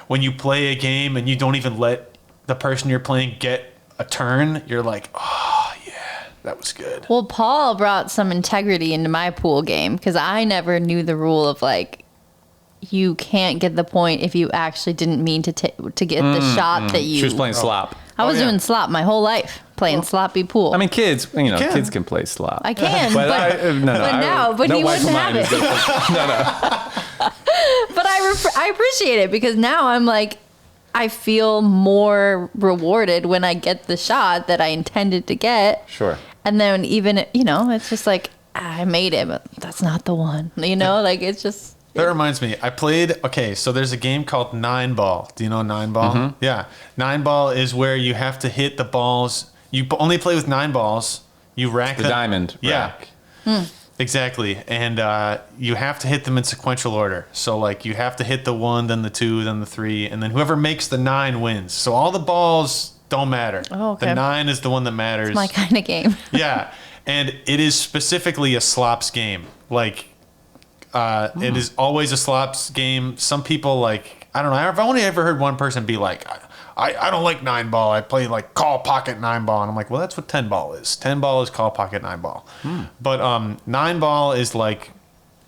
when you play a game and you don't even let the person you're playing get a turn, you're like, oh yeah, that was good. Well, Paul brought some integrity into my pool game, because I never knew the rule of like, you can't get the point if you actually didn't mean to get the shot that you. She was playing slop. I was doing slop my whole life, playing sloppy pool. I mean, kids, kids can play slop. I can, but he wouldn't have it. But I appreciate it, because now I'm like, I feel more rewarded when I get the shot that I intended to get. Sure. And then even, it's just like, I made it, but that's not the one. Like, it's expected. That reminds me. I played. Okay, so there's a game called 9-Ball. Do you know 9-Ball? Mm-hmm. Yeah, 9-Ball is where you have to hit the balls. You only play with 9 balls. You rack The them. diamond Yeah. rack. Exactly, and you have to hit them in sequential order. So like you have to hit the 1, then the 2, then the 3, and then whoever makes the 9 wins. So all the balls don't matter. Oh, okay. The 9 is the one that matters. It's my kind of game. Yeah, and it is specifically a slops game. Like, it is always a slops game. Some people like, I don't know. I've only ever heard one person be like, I don't like 9-Ball. I play like call pocket 9-Ball, and I'm like, well, that's what 10-Ball is. 10-Ball is call pocket 9-Ball. But 9-Ball is like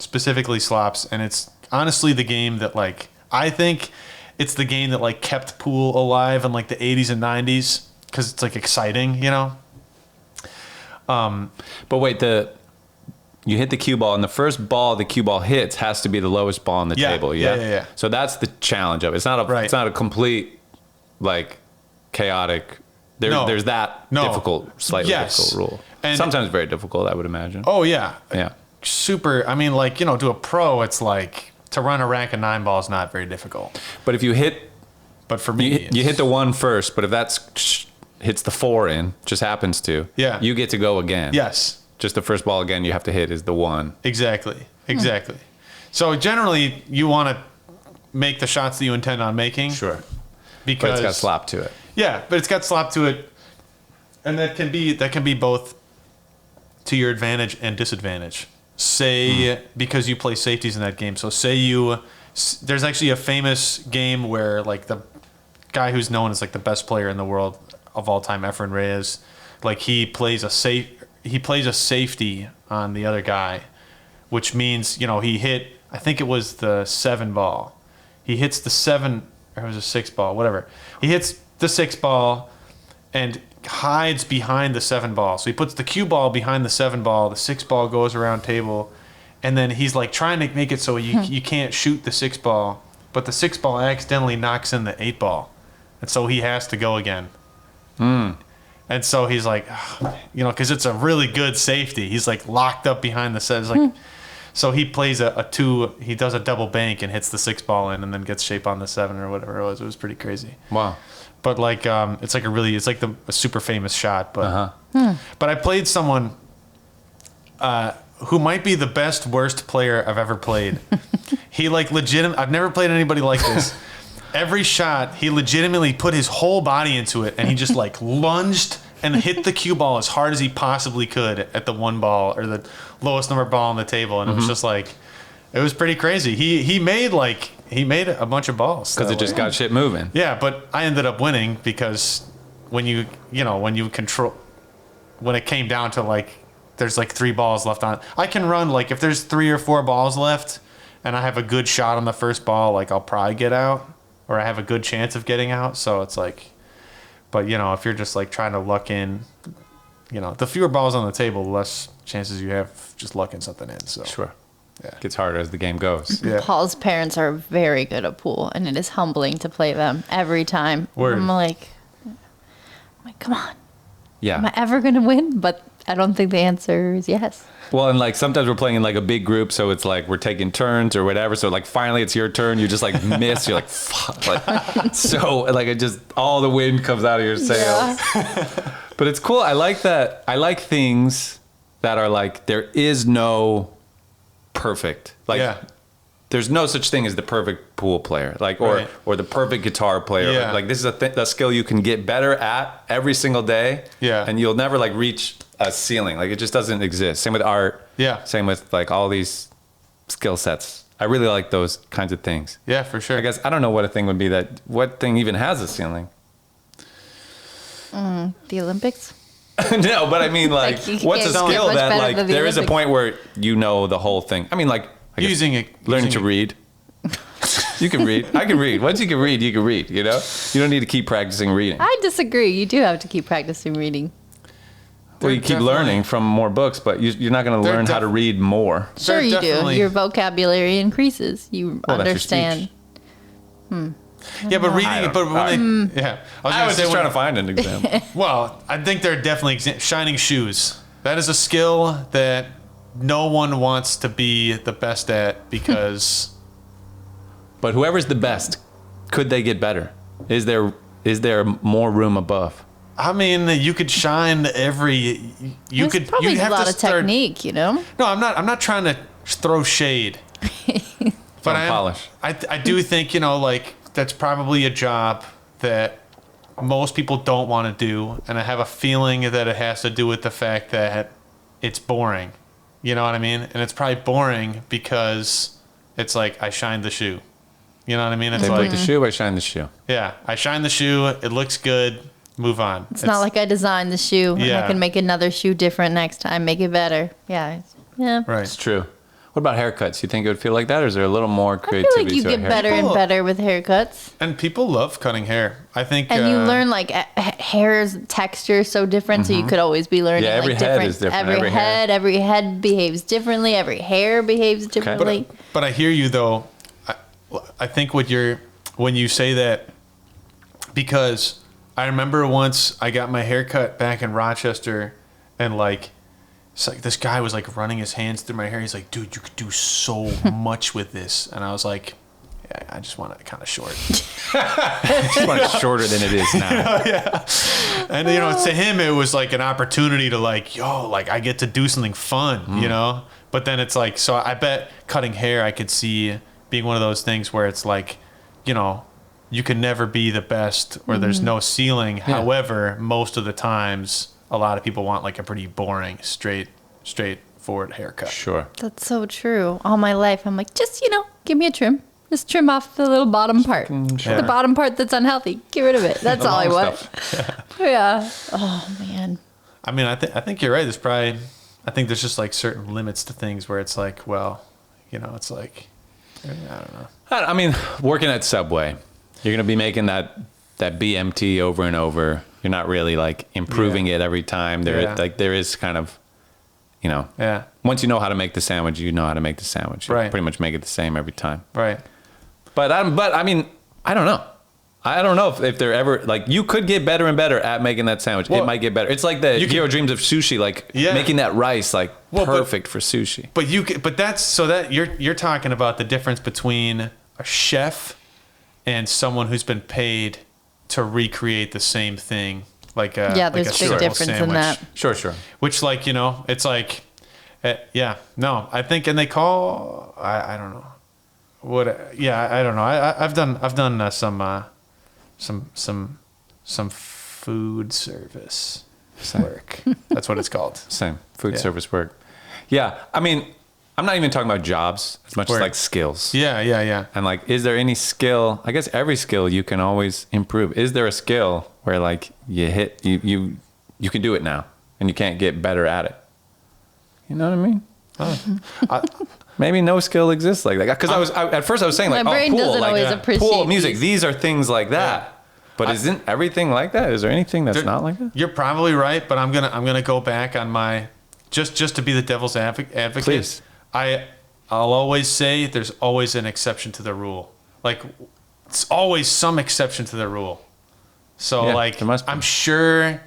specifically slops, and it's honestly the game that like I think it's the game that like kept pool alive in like the 80s and 90s because it's like exciting, you know. But wait, you hit the cue ball, and the first ball the cue ball hits has to be the lowest ball on the table. Yeah. So that's the challenge of it. It's not a it's not a complete like chaotic. There's that slightly difficult rule. And sometimes very difficult, I would imagine. Oh yeah. Yeah. Super. I mean, like, you know, to a pro, it's like to run a rack of 9 balls not very difficult. But if you hit, But for me, you hit the 1 first, but if hits the 4 in, just happens to, you get to go again. Yes. Just the first ball again you have to hit is the 1. Exactly. So generally, you want to make the shots that you intend on making. Sure. Because But it's got slop to it. Yeah, but it's got slop to it, and that can be both to your advantage and disadvantage. Say because you play safeties in that game. So there's actually a famous game where like the guy who's known as like the best player in the world of all time, Efren Reyes, like he plays a safety on the other guy, which means, you know, he hit, I think it was the 7-ball. He hits the 7, or it was a 6-ball, whatever. He hits the 6-ball and hides behind the 7-ball. So he puts the cue ball behind the 7-ball. The 6-ball goes around table, and then he's like trying to make it so you can't shoot the 6-ball, but the 6-ball accidentally knocks in the 8-ball, and so he has to go again. And so he's like, you know, because it's a really good safety. He's like locked up behind the set. It's like, so he plays a 2. He does a double bank and hits the 6-ball in, and then gets shape on the 7 or whatever it was. It was pretty crazy. Wow. But like, it's like a super famous shot. But but I played someone who might be the best worst player I've ever played. He like I've never played anybody like this. Every shot, he legitimately put his whole body into it, and he just like lunged and hit the cue ball as hard as he possibly could at the 1 ball or the lowest number ball on the table, and it was just like, it was pretty crazy. He made a bunch of balls because it just got shit moving. Yeah, but I ended up winning because when it came down to like, there's like 3 balls left on. I can run like if there's 3 or 4 balls left, and I have a good shot on the first ball, like I'll probably get out, or I have a good chance of getting out. So it's like, but you know, if you're just like trying to luck in, you know, the fewer balls on the table, the less chances you have just lucking something in. So Sure. Yeah. It gets harder as the game goes. Yeah. Paul's parents are very good at pool, and it is humbling to play them every time. Word. I'm like, come on. Am Yeah. I ever going to win? But I don't think the answer is yes. Well, and like sometimes we're playing in like a big group, so it's like we're taking turns or whatever. So like finally it's your turn. You just like miss. You're like, fuck. Like, so like it just, all the wind comes out of your sails. Yeah. But it's cool. I like that. I like things that are like, there is no perfect. Like, there's no such thing as the perfect pool player, like, or the perfect guitar player. Yeah. Like this is a skill you can get better at every single day. Yeah. And you'll never like reach a ceiling. Like it just doesn't exist. Same with art. Yeah. Same with like all these skill sets. I really like those kinds of things. Yeah, for sure. I guess I don't know what a thing would be what thing even has a ceiling. The Olympics? No, but I mean like what's a skill that like there is a point where you know the whole thing. I mean like learning to read. You can read. I can read. Once you can read, you can read, you know? You don't need to keep practicing reading. I disagree. You do have to keep practicing reading. Well, you keep learning from more books, but you're not going to learn how to read more. Sure you do. Your vocabulary increases. You understand. Yeah, but reading, but when they, I was just trying to find an example. Well, I think they're definitely shining shoes. That is a skill that no one wants to be the best at because But whoever's the best, could they get better? Is there more room above? I mean, you could shine every. There's probably a lot of technique, you know. No, I'm not trying to throw shade. But I do think, you know, like that's probably a job that most people don't want to do, and I have a feeling that it has to do with the fact that it's boring. You know what I mean? And it's probably boring because it's like I shined the shoe. You know what I mean? It's they like put the shoe, I shine the shoe. Yeah, I shine the shoe. It looks good. Move on. It's not like I designed the shoe and I can make another shoe different next time, make it better. Yeah. Right. It's true. What about haircuts? You think it would feel like that, or is there a little more creativity I feel like you get better and better with haircuts. And people love cutting hair. I think. And you learn like hair's texture is so different, so you could always be learning. Yeah, every like, head is different. Every head behaves differently. Every hair behaves differently. But I hear you though. I think when you say that, because I remember once I got my hair cut back in Rochester, and like. It's like this guy was like running his hands through my hair. He's like, dude, you could do so much with this. And I was like, yeah, I just want it kind of short. I just want it shorter than it is now. Yeah. And, you know, to him, it was like an opportunity to like, like I get to do something fun, you know? But then it's like, so I bet cutting hair, I could see being one of those things where it's like, you know, you can never be the best or there's no ceiling. Yeah. However, most of the times, a lot of people want like a pretty boring, straightforward haircut. Sure. That's so true. All my life, I'm like, just, you know, give me a trim. Just trim off the little bottom part. Sure. The bottom part that's unhealthy. Get rid of it. That's all I want. Yeah. Oh, man. I mean, I think you're right. I think there's just like certain limits to things where it's like, well, you know, it's like, I don't know. I mean, working at Subway, you're going to be making that BMT over and over. You're not really like improving it every time. There is kind of, you know, once you know how to make the sandwich, you know how to make the sandwich. You pretty much make it the same every time. Right. But I mean, I don't know. I don't know if they're ever like, you could get better and better at making that sandwich. Well, it might get better. It's like the Hero Dreams of Sushi, like making that rice like perfect for sushi. But that's you're talking about the difference between a chef and someone who's been paid to recreate the same thing, like a there's a big difference sandwich. in that. Sure. Which, like, you know, it's like, no, I think, and they call, I don't know, I don't know. I've done some food service work. That's what it's called. Same food service work. Yeah, I mean, I'm not even talking about jobs as much as like skills. Yeah. And like, is there any skill? I guess every skill you can always improve. Is there a skill where like you can do it now and you can't get better at it? You know what I mean? Maybe no skill exists like that. Because at first I was saying like, my brain pool, doesn't like always appreciate pool, music. these. These are things like that. Yeah. But isn't everything like that? Is there anything that's not like that? You're probably right, but I'm gonna go back on my just to be the devil's advocate. Please. I'll always say there's always an exception to the rule. Like, it's always some exception to the rule. So, like, I'm sure,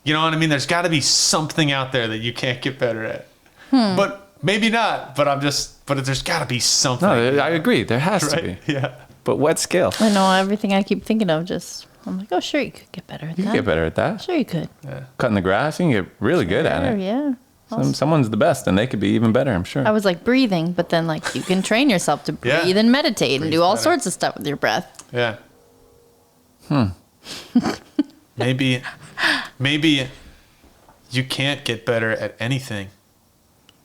you know what I mean? There's got to be something out there that you can't get better at. But maybe not. But there's got to be something. No, I agree. There has to be. Yeah. But what skill? I know everything I keep thinking of. I'm like, oh, sure, you could get better at that. You could get better at that. Sure, you could. Yeah. Cutting the grass, you can get really good at it. Yeah. Someone's the best, and they could be even better, I'm sure. I was like breathing, but then like you can train yourself to breathe and meditate and do all sorts of stuff with your breath. Yeah. Maybe you can't get better at anything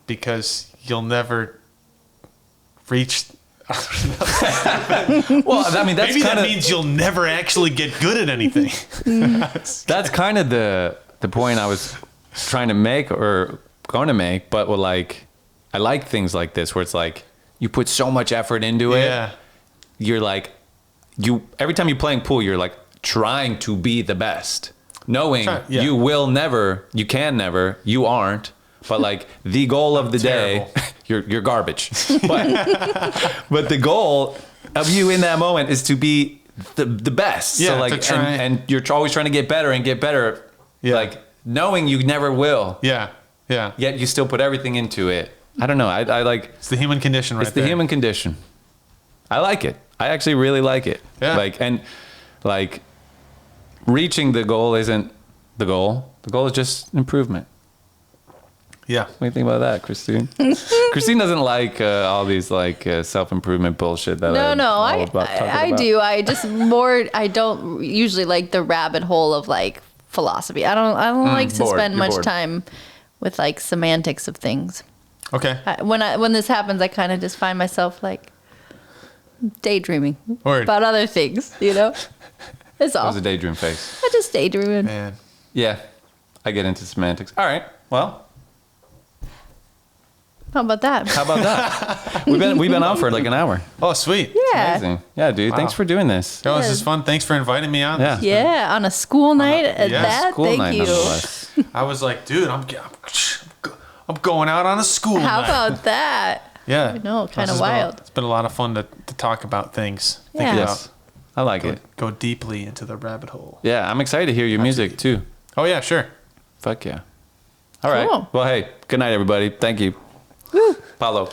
because you'll never reach. Well, I mean, that means you'll never actually get good at anything. That's kind of the point I was trying to make or going to make, but like, I like things like this where it's like you put so much effort into it. Yeah. You're like, every time you're playing pool, you're like trying to be the best, knowing you will never, you can never, you aren't. But like the goal of the day, you're garbage. But the goal of you in that moment is to be the best. Yeah, so like, and you're always trying to get better and get better. Yeah. Like knowing you never will. Yeah. Yeah. Yet you still put everything into it. I don't know. I like. It's the human condition, right? It's the human condition. I like it. I actually really like it. Yeah. Like reaching the goal isn't the goal. The goal is just improvement. Yeah. What do you think about that, Christine? Christine doesn't like all these self-improvement bullshit that I do. I just I don't usually like the rabbit hole of like philosophy. I don't like to spend much time with like semantics of things. Okay. When this happens, I kind of just find myself like daydreaming about other things, you know? It's all. It was a daydream face. I just daydreaming. Man. Yeah. I get into semantics. All right. Well, how about that? we've been on for like an hour. Oh, sweet. Yeah. Amazing. Yeah, dude. Wow. Thanks for doing this. Oh, this is fun. Thanks for inviting me on. Yeah. Yeah, on a school night at that. School Thank night, you. nonetheless. I was like, dude, I'm going out on a school How night. about that? Yeah. I know, kind This of has wild. It's been a lot of fun to talk about things. Think Yeah. Yes. I like it. go deeply into the rabbit hole. Yeah, I'm excited to hear your music too. Oh, yeah, sure. Fuck yeah. All right. Cool. Well, hey, good night, everybody. Thank you. Woo. Paolo.